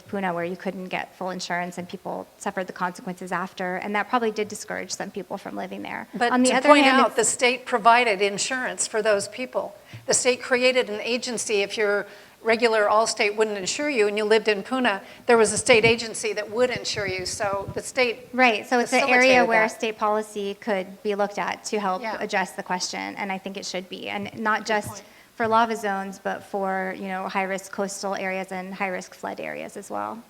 Puna, where you couldn't get full insurance and people suffered the consequences after, and that probably did discourage some people from living there.
But
on the
to
other
point
hand,
out, the state provided insurance for those people. The state created an agency. If your regular Allstate wouldn't insure you and you lived in Puna, there was a state agency that would insure you. So the state
right. So it's an area where
that.
state policy could be looked at to help
Yeah.
address the question, and I think it should be, and not just for lava zones, but for high-risk coastal areas and high-risk flood areas as well.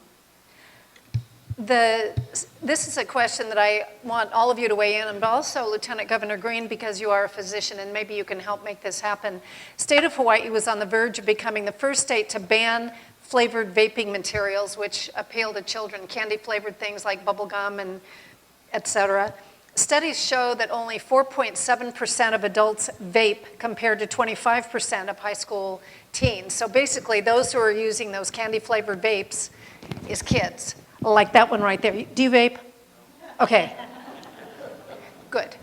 This is a question that I want all of you to weigh in on, but also Lieutenant Governor Green, because you are a physician and maybe you can help make this happen. State of Hawaii was on the verge of becoming the first state to ban flavored vaping materials, which appeal to children, candy-flavored things like bubble gum and et cetera. Studies show that only 4.7% of adults vape compared to 25% of high school teens. So basically, those who are using those candy-flavored vapes is kids, like that one right there. Do you vape? Okay. Good.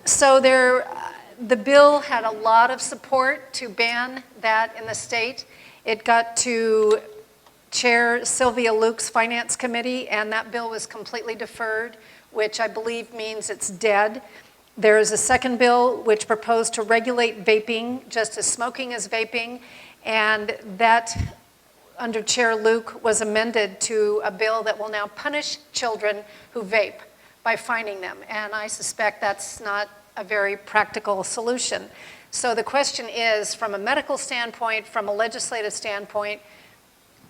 So the bill had a lot of support to ban that in the state. It got to Chair Sylvia Luke's Finance Committee, and that bill was completely deferred, which I believe means it's dead. There is a second bill which proposed to regulate vaping, just as smoking is vaping, and that, under Chair Luke, was amended to a bill that will now punish children who vape by fining them, and I suspect that's not a very practical solution. So the question is, from a medical standpoint, from a legislative standpoint,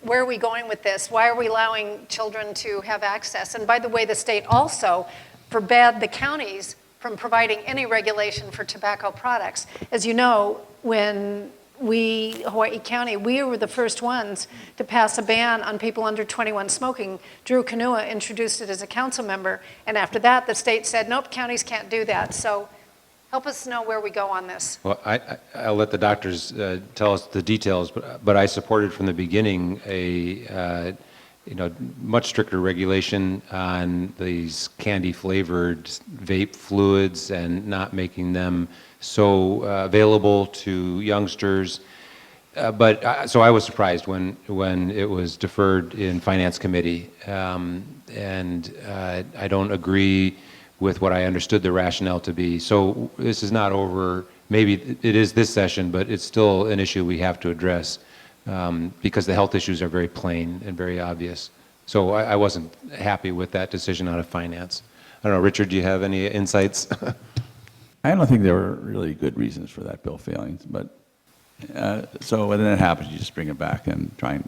where are we going with this? Why are we allowing children to have access? And by the way, the state also forbade the counties from providing any regulation for tobacco products. As you know, when Hawaii County, we were the first ones to pass a ban on people under 21 smoking. Drew Kanua introduced it as a council member, and after that, the state said, nope, counties can't do that. So help us know where we go on this.
Well, I'll let the doctors tell us the details, but I supported from the beginning a much stricter regulation on these candy-flavored vape fluids and not making them so available to youngsters. So I was surprised when it was deferred in Finance Committee, and I don't agree with what I understood the rationale to be. So this is not over. Maybe it is this session, but it's still an issue we have to address because the health issues are very plain and very obvious. So I wasn't happy with that decision out of Finance. I don't know, Richard, do you have any insights?
I don't think there were really good reasons for that bill failing, but so when that happens, you just bring it back and try and.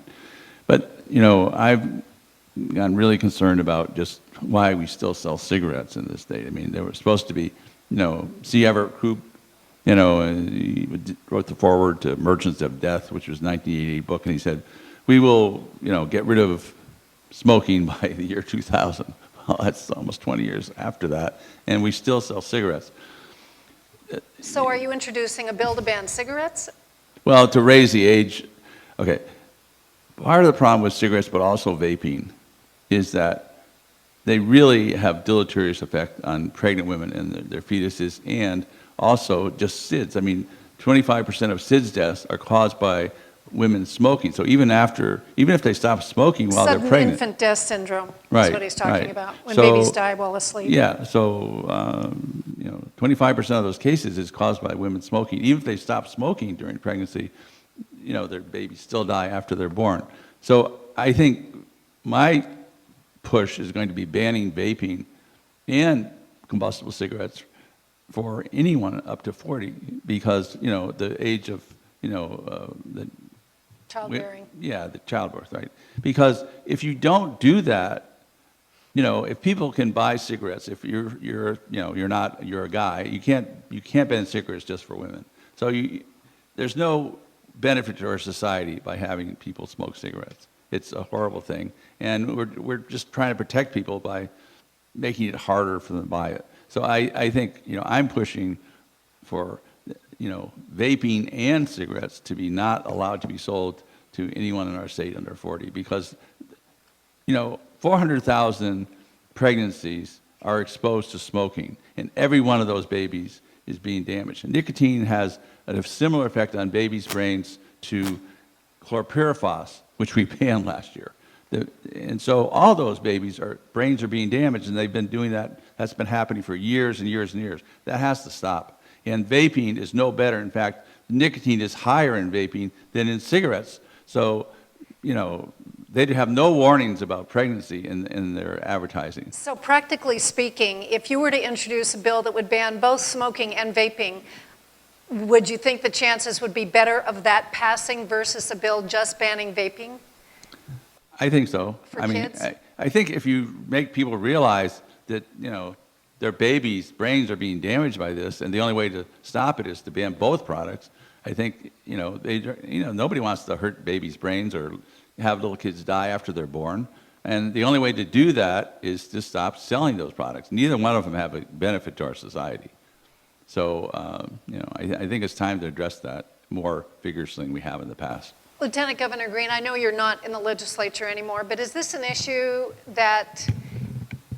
But I've gotten really concerned about just why we still sell cigarettes in this state. I mean, they were supposed to be, C. Everett Koop, he wrote the foreword to Merchants of Death, which was a 1988 book, and he said, we will, get rid of smoking by the year 2000. Well, that's almost 20 years after that, and we still sell cigarettes.
So are you introducing a bill to ban cigarettes?
Well, to raise the age, okay. Part of the problem with cigarettes, but also vaping, is that they really have deleterious effect on pregnant women and their fetuses, and also just SIDS. I mean, 25% of SIDS deaths are caused by women smoking. So even if they stop smoking while they're pregnant.
Sudden infant death syndrome
Right,
is what he's talking
right.
about, when
So,
babies die while asleep.
Yeah, so 25% of those cases is caused by women smoking. Even if they stop smoking during pregnancy, their babies still die after they're born. So I think my push is going to be banning vaping and combustible cigarettes for anyone up to 40 because, the age of, the
Childbearing.
Yeah, the childbirth, right? Because if you don't do that, if people can buy cigarettes, if you're a guy, you can't ban cigarettes just for women. So there's no benefit to our society by having people smoke cigarettes. It's a horrible thing, and we're just trying to protect people by making it harder for them to buy it. So I think I'm pushing for vaping and cigarettes to be not allowed to be sold to anyone in our state under 40 because 400,000 pregnancies are exposed to smoking, and every one of those babies is being damaged. And nicotine has a similar effect on babies' brains to chlorpyrifos, which we banned last year. And so all those babies' brains are being damaged, and they've been doing that. That's been happening for years and years and years. That has to stop. And vaping is no better. In fact, nicotine is higher in vaping than in cigarettes. So, they have no warnings about pregnancy in their advertising.
So practically speaking, if you were to introduce a bill that would ban both smoking and vaping, would you think the chances would be better of that passing versus a bill just banning vaping?
I think so.
For kids?
I think if you make people realize that, their babies' brains are being damaged by this, and the only way to stop it is to ban both products. I think nobody wants to hurt babies' brains or have little kids die after they're born, and the only way to do that is to stop selling those products. Neither one of them have a benefit to our society. So I think it's time to address that more vigorously than we have in the past.
Lieutenant Governor Green, I know you're not in the legislature anymore, but is this an issue that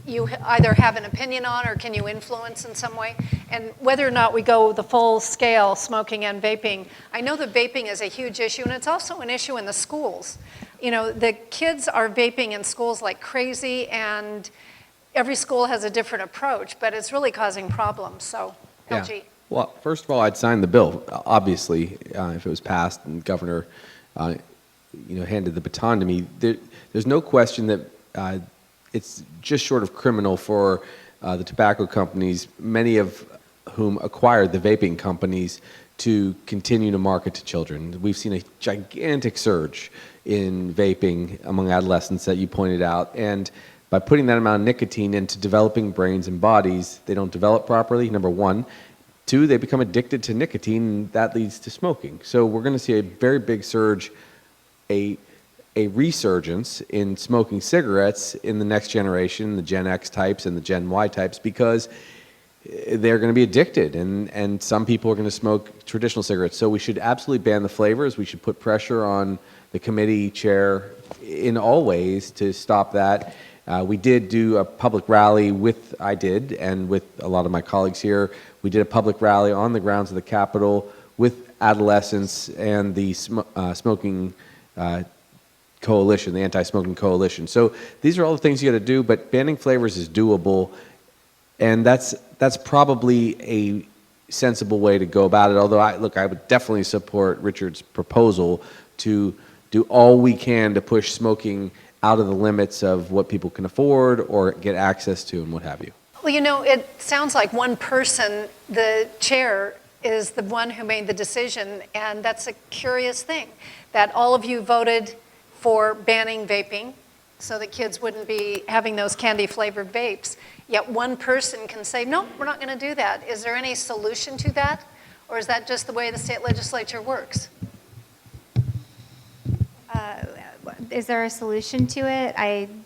you either have an opinion on or can you influence in some way? And whether or not we go the full scale smoking and vaping, I know that vaping is a huge issue, and it's also an issue in the schools. The kids are vaping in schools like crazy, and every school has a different approach, but it's really causing problems. So, LG.
Yeah. Well, first of all, I'd sign the bill, obviously, if it was passed and the governor handed the baton to me. There's no question that it's just short of criminal for the tobacco companies, many of whom acquired the vaping companies, to continue to market to children. We've seen a gigantic surge in vaping among adolescents that you pointed out, and by putting that amount of nicotine into developing brains and bodies, they don't develop properly, number one. Two, they become addicted to nicotine, and that leads to smoking. So we're going to see a very big surge, a resurgence in smoking cigarettes in the next generation, the Gen X types and the Gen Y types, because they're going to be addicted, and some people are going to smoke traditional cigarettes. So we should absolutely ban the flavors. We should put pressure on the committee chair in all ways to stop that. We did do a public rally and with a lot of my colleagues here, we did a public rally on the grounds of the Capitol with adolescents and the smoking coalition, the anti-smoking coalition. So these are all the things you got to do, but banning flavors is doable, and that's probably a sensible way to go about it. Although I would definitely support Richard's proposal to do all we can to push smoking out of the limits of what people can afford or get access to and what have you.
Well, it sounds like one person, the chair, is the one who made the decision, and that's a curious thing, that all of you voted for banning vaping so that kids wouldn't be having those candy-flavored vapes, yet one person can say, no, we're not going to do that. Is there any solution to that, or is that just the way the state legislature works?
Is there a solution to it?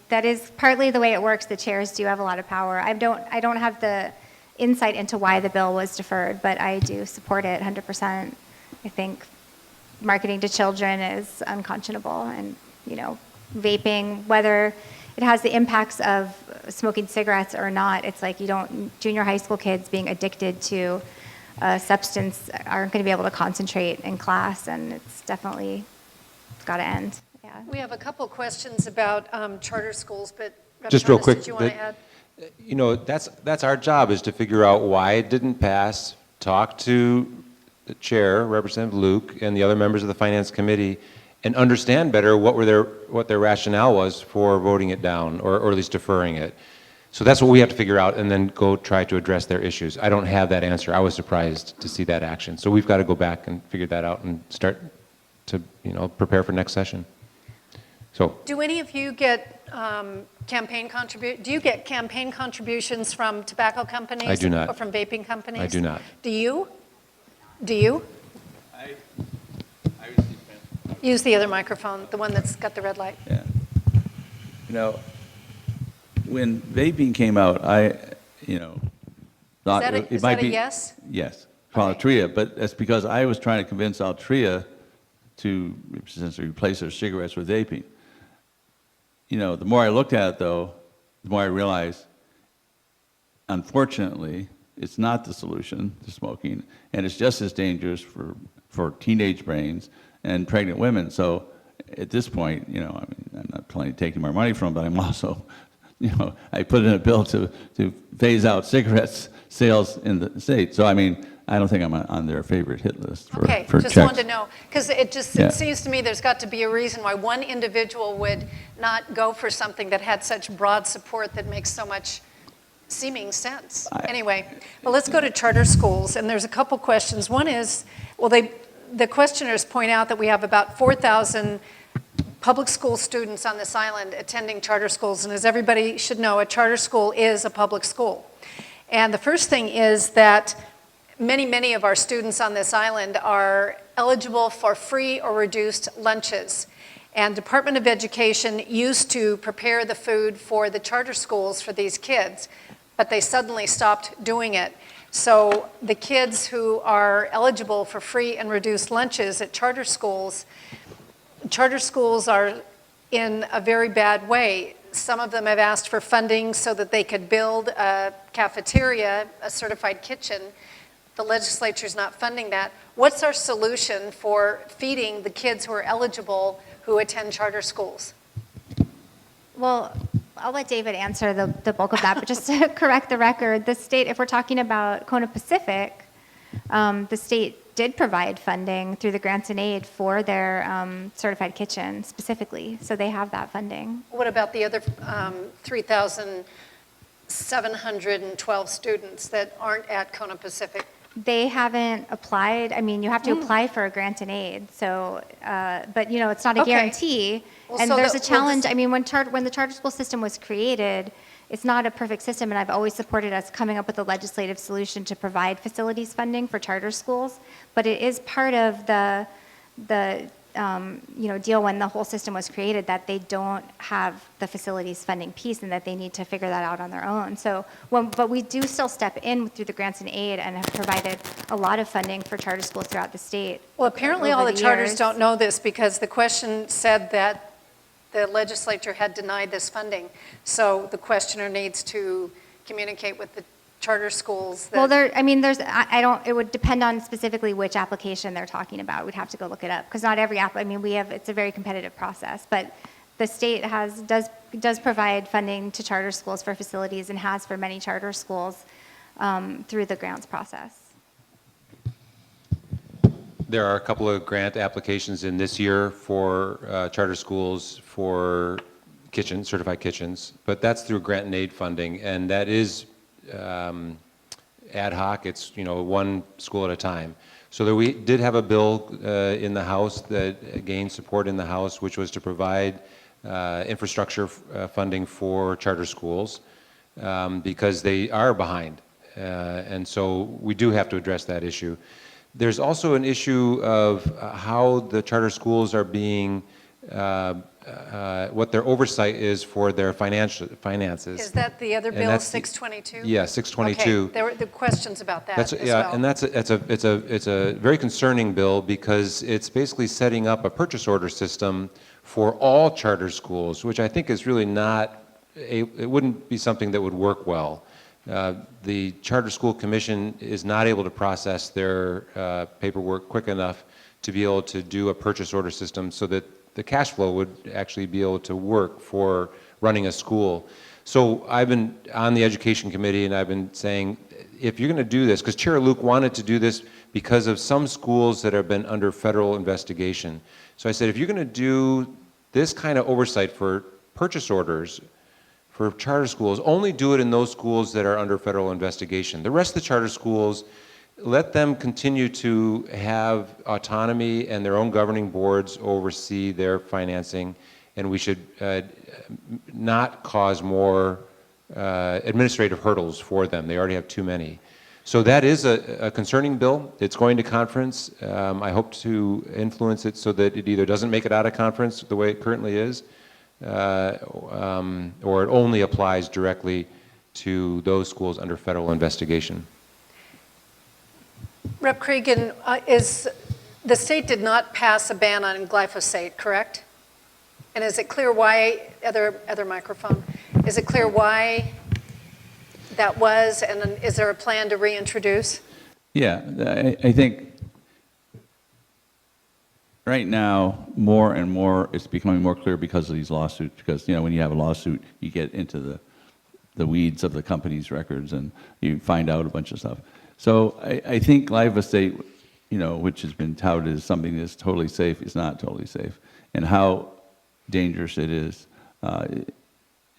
That is partly the way it works. The chairs do have a lot of power. I don't have the insight into why the bill was deferred, but I do support it 100%. I think marketing to children is unconscionable, and vaping, whether it has the impacts of smoking cigarettes or not, it's like junior high school kids being addicted to a substance aren't going to be able to concentrate in class, and it's got to end. Yeah.
We have a couple questions about charter schools, but
Just real quick,
did you want to add?
That's our job, is to figure out why it didn't pass, talk to the chair, Representative Luke, and the other members of the Finance Committee, and understand better what their rationale was for voting it down, or at least deferring it. So that's what we have to figure out, and then go try to address their issues. I don't have that answer. I was surprised to see that action. So we've got to go back and figure that out and start to prepare for next session. So,
do any of you get campaign contributions from tobacco companies?
I do not.
Or from vaping companies?
I do not.
Do you? I use the other microphone, the one that's got the red light.
Yeah. When vaping came out, thought
is that a yes?
Yes, from Altria, but that's because I was trying to convince Altria to essentially replace their cigarettes with vaping. The more I looked at it, though, the more I realized, unfortunately, it's not the solution to smoking, and it's just as dangerous for teenage brains and pregnant women. So at this point, I'm not planning to take more money from them, but I'm also, I put in a bill to phase out cigarettes sales in the state. So I don't think I'm on their favorite hit list for
Okay,
for
just
checks.
wanted to know, because it seems to me there's got to be a reason why one individual would not go for something that had such broad support that makes so much seeming sense. Anyway, well, let's go to charter schools, and there's a couple questions. One is, the questioners point out that we have about 4,000 public school students on this island attending charter schools, and as everybody should know, a charter school is a public school. And the first thing is that many of our students on this island are eligible for free or reduced lunches. And Department of Education used to prepare the food for the charter schools for these kids, but they suddenly stopped doing it. So the kids who are eligible for free and reduced lunches at charter schools are in a very bad way. Some of them have asked for funding so that they could build a cafeteria, a certified kitchen. The legislature's not funding that. What's our solution for feeding the kids who are eligible who attend charter schools?
Well, I'll let David answer the bulk of that, but just to correct the record, the state, if we're talking about Kona Pacific, the state did provide funding through the grants and aid for their certified kitchen specifically, so they have that funding.
What about the other 3,712 students that aren't at Kona Pacific?
They haven't applied. I mean, you have to apply for a grant and aid. So, but you know, it's not a
Okay.
guarantee.
Well,
And
so
there's
the-
a
well,
challenge.
this-
I mean, when the charter school system was created, it's not a perfect system, and I've always supported us coming up with a legislative solution to provide facilities funding for charter schools. But it is part of the you know, deal when the whole system was created that they don't have the facilities funding piece and that they need to figure that out on their own. So, but we do still step in through the grants and aid and have provided a lot of funding for charter schools throughout the state.
Well, apparently
over
all the charters
years.
don't know this because the question said that the legislature had denied this funding. So the questioner needs to communicate with the charter schools that.
Well, I mean, I don't, it would depend on specifically which application they're talking about. We'd have to go look it up, because not every I mean, it's a very competitive process, but the state does provide funding to charter schools for facilities and has for many charter schools through the grants process.
There are a couple of grant applications in this year for charter schools for kitchens, certified kitchens, but that's through grant and aid funding, and that is ad hoc. It's, you know, one school at a time. So we did have a bill in the House that gained support in the House, which was to provide infrastructure funding for charter schools because they are behind, and so we do have to address that issue. There's also an issue of how the charter schools are being, what their oversight is for their finances.
Is that the other
And
bill,
that's the-
622?
Yeah, 622.
Okay, there were the questions about that
That's
as
yeah,
well.
and it's a very concerning bill because it's basically setting up a purchase order system for all charter schools, which I think is really not it wouldn't be something that would work well. The Charter School Commission is not able to process their paperwork quick enough to be able to do a purchase order system so that the cash flow would actually be able to work for running a school. So I've been on the Education Committee and I've been saying, if you're going to do this, because Chair Luke wanted to do this because of some schools that have been under federal investigation. So I said, if you're going to do this kind of oversight for purchase orders for charter schools, only do it in those schools that are under federal investigation. The rest of the charter schools, let them continue to have autonomy and their own governing boards oversee their financing, and we should not cause more administrative hurdles for them. They already have too many. So that is a concerning bill. It's going to conference. I hope to influence it so that it either doesn't make it out of conference the way it currently is, or it only applies directly to those schools under federal investigation.
Rep. Creagan, the state did not pass a ban on glyphosate, correct? And is it clear why, other microphone, is it clear why that was, and then is there a plan to reintroduce?
Yeah, I think right now, more and more, it's becoming more clear because of these lawsuits, because, you know, when you have a lawsuit, you get into the weeds of the company's records and you find out a bunch of stuff. So I think glyphosate, you know, which has been touted as something that's totally safe, is not totally safe. And how dangerous it is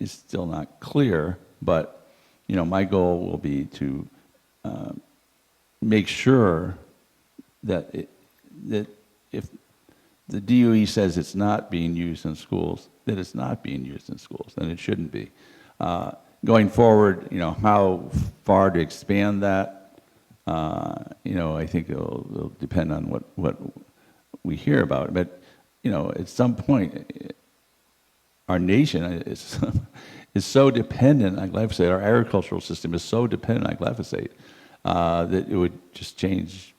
still not clear, but, you know, my goal will be to make sure that if the DOE says it's not being used in schools, that it's not being used in schools, and it shouldn't be. Going forward, you know, how far to expand that, you know, I think it'll depend on what we hear about. But, you know, at some point, our nation is so dependent on glyphosate, our agricultural system is so dependent on glyphosate, that it would just change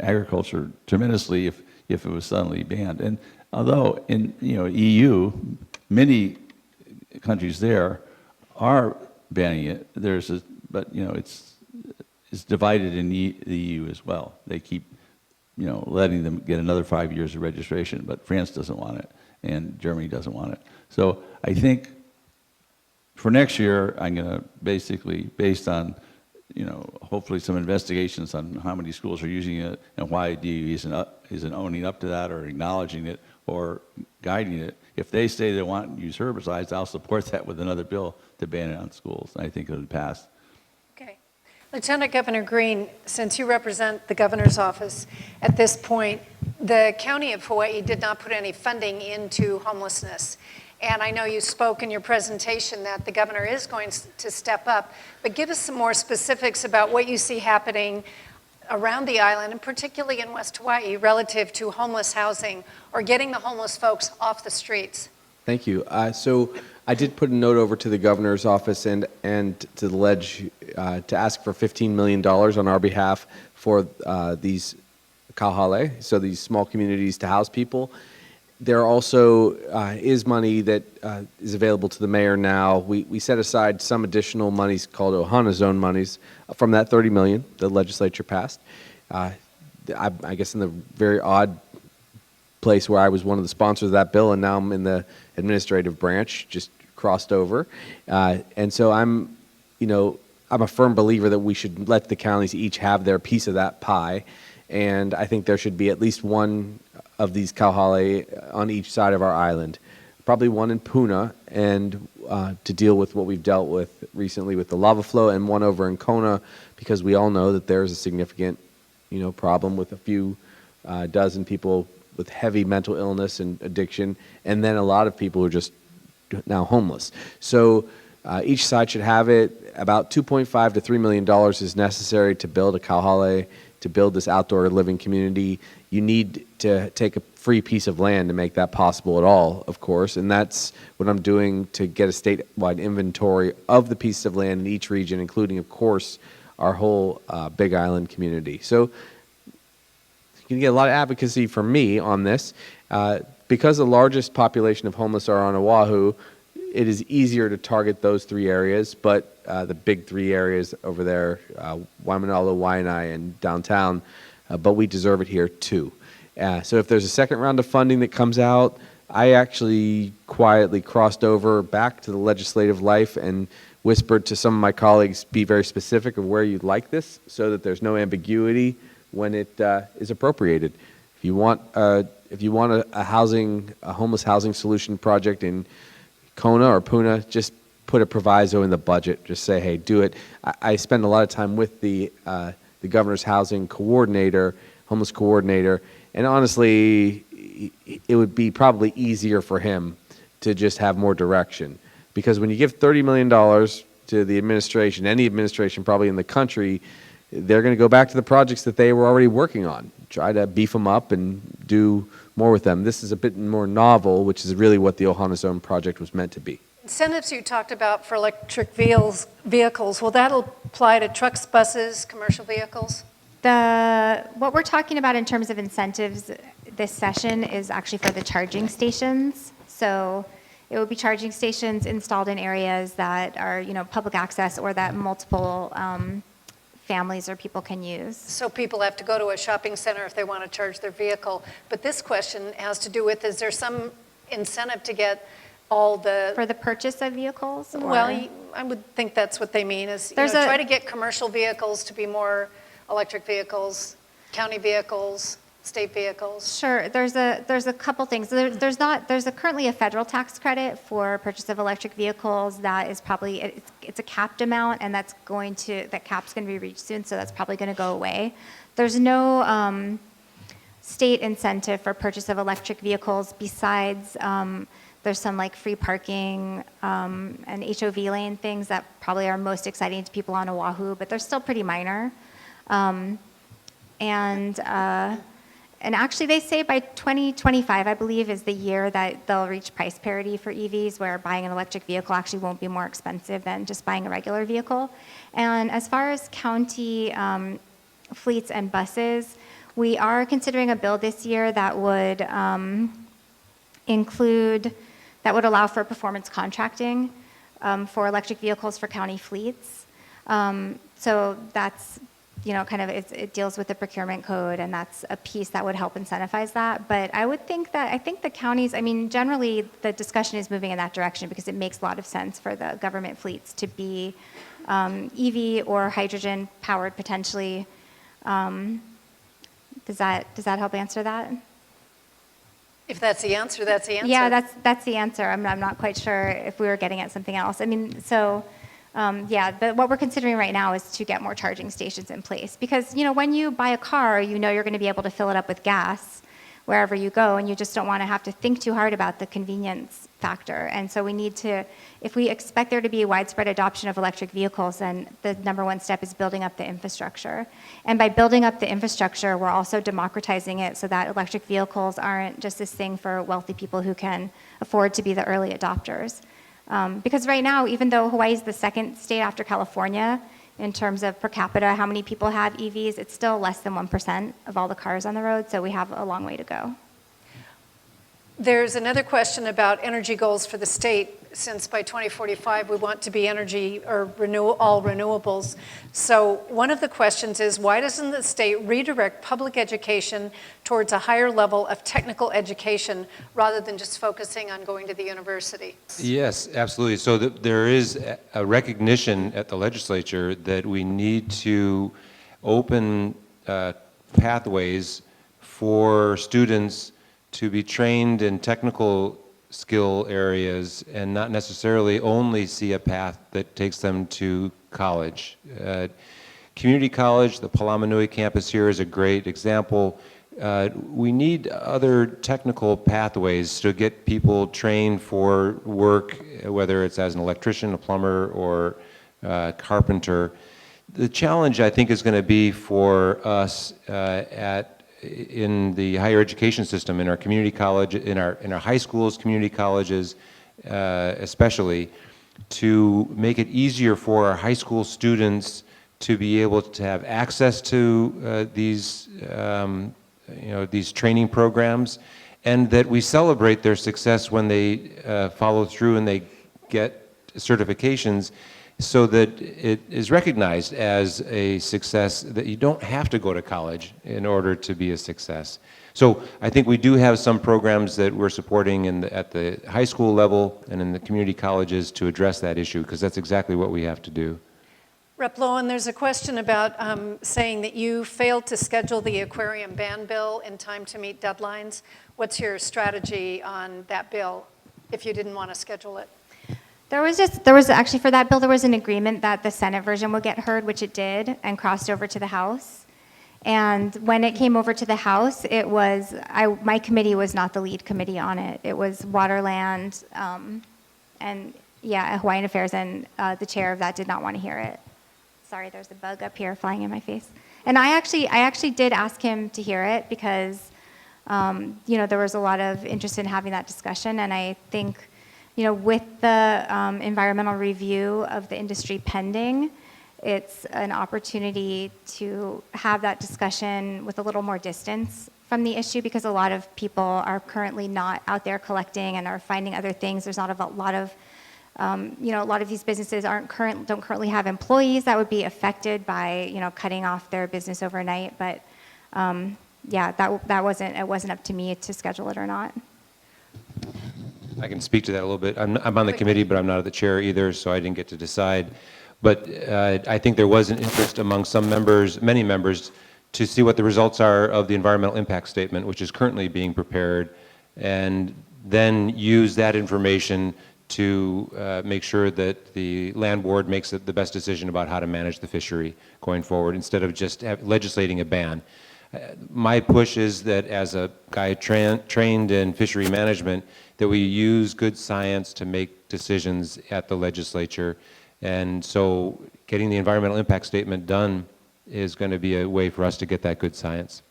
agriculture tremendously if it was suddenly banned. And although in, you know, EU, many countries there are banning it, but, you know, it's divided in the EU as well. They keep, you know, letting them get another 5 years of registration, but France doesn't want it and Germany doesn't want it. So I think for next year, I'm going to basically, based on, you know, hopefully some investigations on how many schools are using it and why DOE isn't owning up to that or acknowledging it or guiding it. If they say they want to use herbicides, I'll support that with another bill to ban it on schools. I think it would pass.
Okay. Lieutenant Governor Green, since you represent the governor's office at this point, the county of Hawaii did not put any funding into homelessness. And I know you spoke in your presentation that the governor is going to step up, but give us some more specifics about what you see happening around the island, and particularly in West Hawaii, relative to homeless housing or getting the homeless folks off the streets.
Thank you. So I did put a note over to the governor's office and to the ledge to ask for $15 million on our behalf for these kauhale, so these small communities to house people. There also is money that is available to the mayor now. We set aside some additional monies called Ohana Zone monies from that $30 million the legislature passed. I guess in the very odd place where I was one of the sponsors of that bill, and now I'm in the administrative branch, just crossed over. And so I'm a firm believer that we should let the counties each have their piece of that pie. And I think there should be at least one of these kauhale on each side of our island, probably one in Puna, and to deal with what we've dealt with recently with the lava flow, and one over in Kona, because we all know that there's a significant, problem with a few dozen people with heavy mental illness and addiction, and then a lot of people who are just now homeless. So each side should have it. About $2.5 to $3 million is necessary to build a kauhale, to build this outdoor living community. You need to take a free piece of land to make that possible at all, of course, and that's what I'm doing to get a statewide inventory of the pieces of land in each region, including, of course, our whole Big Island community. So you can get a lot of advocacy from me on this. Because the largest population of homeless are on Oahu, it is easier to target those three areas, but the big three areas over there, Waimanalo, Waianae, and downtown, but we deserve it here too. So if there's a second round of funding that comes out, I actually quietly crossed over back to the legislative life and whispered to some of my colleagues, be very specific of where you'd like this so that there's no ambiguity when it is appropriated. If you want a homeless housing solution project in Kona or Puna, just put a proviso in the budget. Just say, hey, do it. I spend a lot of time with the governor's housing coordinator, homeless coordinator, and honestly, it would be probably easier for him to just have more direction. Because when you give $30 million to the administration, any administration probably in the country, they're going to go back to the projects that they were already working on, try to beef them up and do more with them. This is a bit more novel, which is really what the Ohana Zone project was meant to be.
Incentives you talked about for electric vehicles, will that apply to trucks, buses, commercial vehicles?
What we're talking about in terms of incentives this session is actually for the charging stations. So it will be charging stations installed in areas that are, public access or that multiple families or people can use.
So people have to go to a shopping center if they want to charge their vehicle. But this question has to do with, is there some incentive to get all the...
For the purchase of vehicles? Or?
Well, I would think that's what they mean, is try to get commercial vehicles to be more electric vehicles, county vehicles, state vehicles.
Sure, there's a couple things. There's currently a federal tax credit for purchase of electric vehicles that is probably, it's a capped amount, and that cap's going to be reached soon, so that's probably going to go away. There's no state incentive for purchase of electric vehicles besides there's some like free parking and HOV lane things that probably are most exciting to people on Oahu, but they're still pretty minor. And actually, they say by 2025, I believe, is the year that they'll reach price parity for EVs, where buying an electric vehicle actually won't be more expensive than just buying a regular vehicle. And as far as county fleets and buses, we are considering a bill this year that would allow for performance contracting for electric vehicles for county fleets. So that's, it deals with the procurement code, and that's a piece that would help incentivize that. But I think the counties, generally the discussion is moving in that direction because it makes a lot of sense for the government fleets to be EV or hydrogen powered potentially. Does that help answer that?
If that's the answer, that's the answer.
Yeah, that's the answer. I'm not quite sure if we were getting at something else. Yeah, but what we're considering right now is to get more charging stations in place. Because, when you buy a car, you're going to be able to fill it up with gas wherever you go, and you just don't want to have to think too hard about the convenience factor. And so we need to, if we expect there to be widespread adoption of electric vehicles, then the number one step is building up the infrastructure. And by building up the infrastructure, we're also democratizing it so that electric vehicles aren't just this thing for wealthy people who can afford to be the early adopters. Because right now, even though Hawaii is the second state after California in terms of per capita, how many people have EVs, it's still less than 1% of all the cars on the road, so we have a long way to go.
There's another question about energy goals for the state, since by 2045 we want to be energy or all renewables. So one of the questions is, why doesn't the state redirect public education towards a higher level of technical education rather than just focusing on going to the university?
Yes, absolutely. So there is a recognition at the legislature that we need to open pathways for students to be trained in technical skill areas and not necessarily only see a path that takes them to college. Community college, the Palamanui campus here is a great example. We need other technical pathways to get people trained for work, whether it's as an electrician, a plumber, or carpenter. The challenge, I think, is going to be for us in the higher education system, in our community college, in our high schools, community colleges, especially, to make it easier for our high school students to be able to have access to these training programs, and that we celebrate their success when they follow through and they get certifications, so that it is recognized as a success, that you don't have to go to college in order to be a success. So I think we do have some programs that we're supporting at the high school level and in the community colleges to address that issue, because that's exactly what we have to do.
Rep. Lowen, there's a question about saying that you failed to schedule the aquarium ban bill in time to meet deadlines. What's your strategy on that bill if you didn't want to schedule it?
There was actually, for that bill, there was an agreement that the Senate version would get heard, which it did, and crossed over to the House. And when it came over to the House, my committee was not the lead committee on it. It was Waterland, and Hawaiian Affairs, and the chair of that did not want to hear it. Sorry, there's a bug up here flying in my face. And I actually did ask him to hear it because, there was a lot of interest in having that discussion, and I think, with the environmental review of the industry pending, it's an opportunity to have that discussion with a little more distance from the issue, because a lot of people are currently not out there collecting and are finding other things. There's not a lot of, a lot of these businesses don't currently have employees that would be affected by, cutting off their business overnight. But it wasn't up to me to schedule it or not.
I can speak to that a little bit. I'm on the committee, but I'm not the chair either, so I didn't get to decide. But I think there was an interest among many members, to see what the results are of the environmental impact statement, which is currently being prepared, and then use that information to make sure that the land board makes the best decision about how to manage the fishery going forward, instead of just legislating a ban. My push is that, as a guy trained in fishery management, that we use good science to make decisions at the legislature. And so getting the environmental impact statement done is going to be a way for us to get that good science.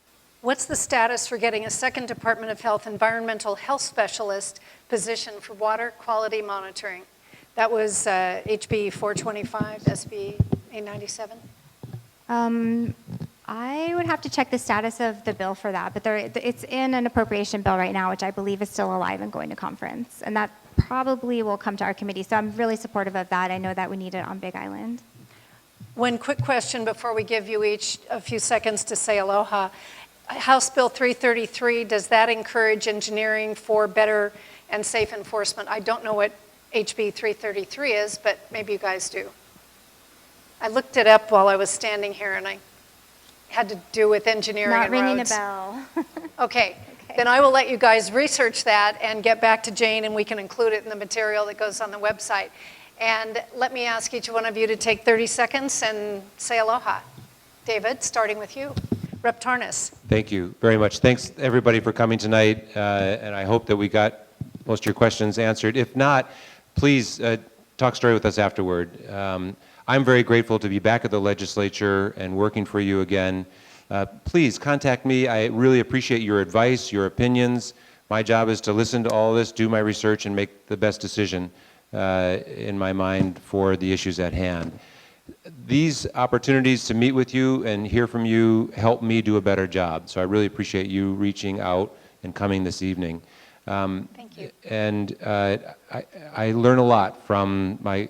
What's the status for getting a second Department of Health environmental health specialist position for water quality monitoring? That was HB 425, SB 897?
I would have to check the status of the bill for that, but it's in an appropriation bill right now, which I believe is still alive and going to conference. And that probably will come to our committee. So I'm really supportive of that. I know that we need it on Big Island.
One quick question before we give you each a few seconds to say aloha. House Bill 333, does that encourage engineering for better and safe enforcement? I don't know what HB 333 is, but maybe you guys do. I looked it up while I was standing here, and I had to do with engineering and roads.
Not ringing a bell.
Okay. Then I will let you guys research that and get back to Jane, and we can include it in the material that goes on the website. And let me ask each one of you to take 30 seconds and say aloha. David, starting with you. Rep. Tarnas.
Thank you very much. Thanks, everybody, for coming tonight, and I hope that we got most of your questions answered. If not, please talk story with us afterward. I'm very grateful to be back at the legislature and working for you again. Please contact me. I really appreciate your advice, your opinions. My job is to listen to all this, do my research, and make the best decision in my mind for the issues at hand. These opportunities to meet with you and hear from you help me do a better job. So I really appreciate you reaching out and coming this evening.
Thank you.
And I learn a lot from my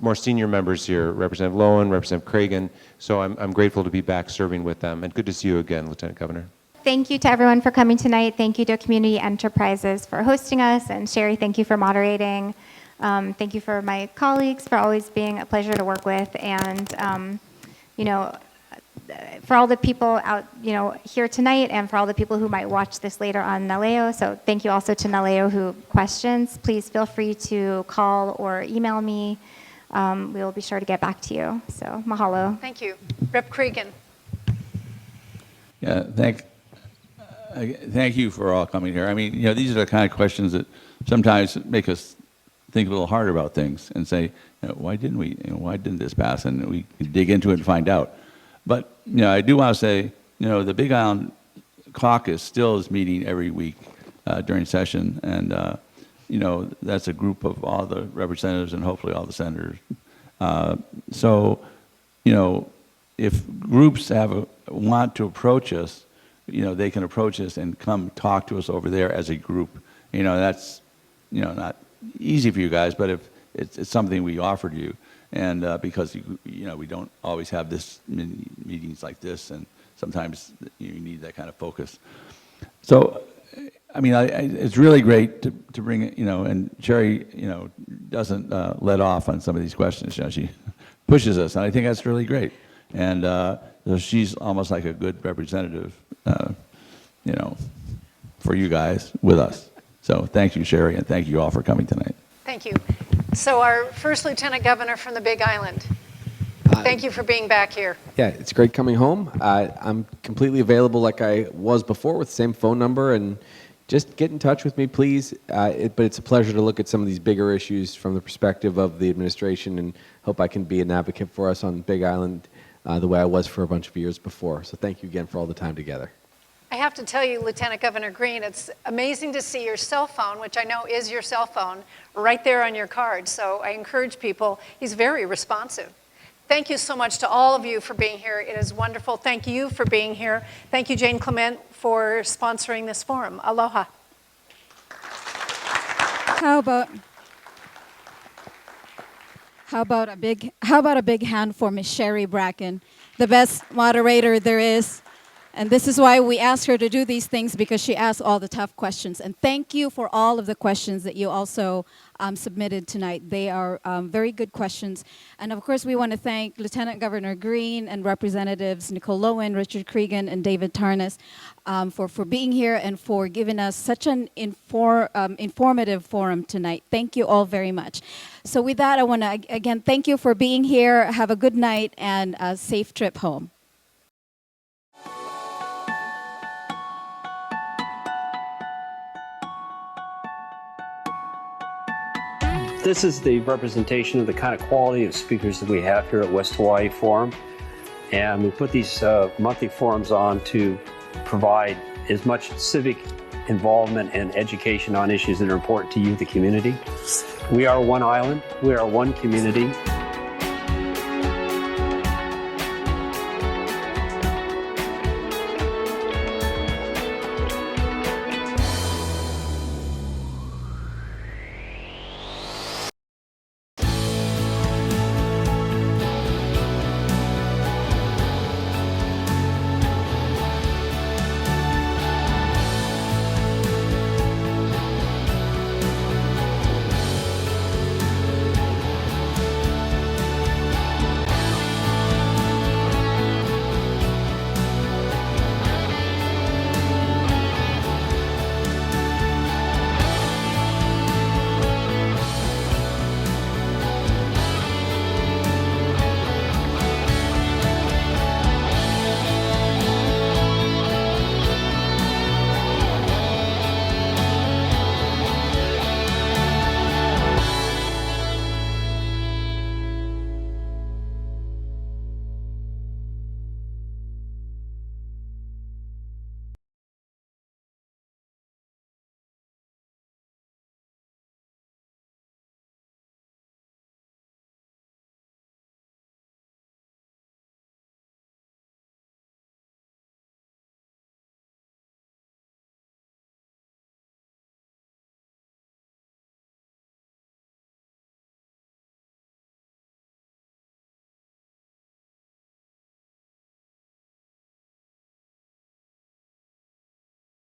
more senior members here, Representative Lowen, Representative Creagan. So I'm grateful to be back serving with them. And good to see you again, Lieutenant Governor.
Thank you to everyone for coming tonight. Thank you to Community Enterprises for hosting us. And Sherry, thank you for moderating. Thank you for my colleagues for always being a pleasure to work with. And, you know, for all the people out, you know, here tonight and for all the people who might watch this later on Naleo. So thank you also to Naleo who questions. Please feel free to call or email me. We will be sure to get back to you. So mahalo.
Thank you. Rep. Creagan.
Yeah, thank you for all coming here. I mean, you know, these are the kind of questions that sometimes make us think a little harder about things and say, you know, why didn't this pass? And we dig into it and find out. But, you know, I do want to say, you know, the Big Island Caucus still is meeting every week during session. And, you know, that's a group of all the representatives and hopefully all the senators. So, you know, if groups want to approach us, you know, they can approach us and come talk to us over there as a group. You know, that's, you know, not easy for you guys, but if it's something we offer to you. And because, you know, we don't always have this meetings like this, and sometimes you need that kind of focus. So, I mean, it's really great to bring it, you know, and Sherry, you know, doesn't let off on some of these questions. You know, she pushes us, and I think that's really great. And so she's almost like a good representative, you know, for you guys with us. So thank you, Sherry, and thank you all for coming tonight.
Thank you. So our first Lieutenant Governor from the Big Island. Thank you for being back here.
Yeah, it's great coming home. I'm completely available like I was before with the same phone number, and just get in touch with me, please. But it's a pleasure to look at some of these bigger issues from the perspective of the administration, and hope I can be an advocate for us on Big Island the way I was for a bunch of years before. So thank you again for all the time together.
I have to tell you, Lieutenant Governor Green, it's amazing to see your cell phone, which I know is your cell phone, right there on your card. So I encourage people, he's very responsive. Thank you so much to all of you for being here. It is wonderful. Thank you for being here. Thank you, Jane Clement, for sponsoring this forum. Aloha.
How about a big hand for Miss Sherry Bracken, the best moderator there is. And this is why we ask her to do these things, because she asks all the tough questions. And thank you for all of the questions that you also submitted tonight. They are very good questions. And of course, we want to thank Lieutenant Governor Green and Representatives Nicole Lowen, Richard Creagan, and David Tarnas for being here and for giving us such an informative forum tonight. Thank you all very much. So with that, I want to, again, thank you for being here. Have a good night and a safe trip home.
This is the representation of the kind of quality of speakers that we have here at West Hawaii Forum. And we put these monthly forums on to provide as much civic involvement and education on issues that are important to you, the community. We are one island. We are one community.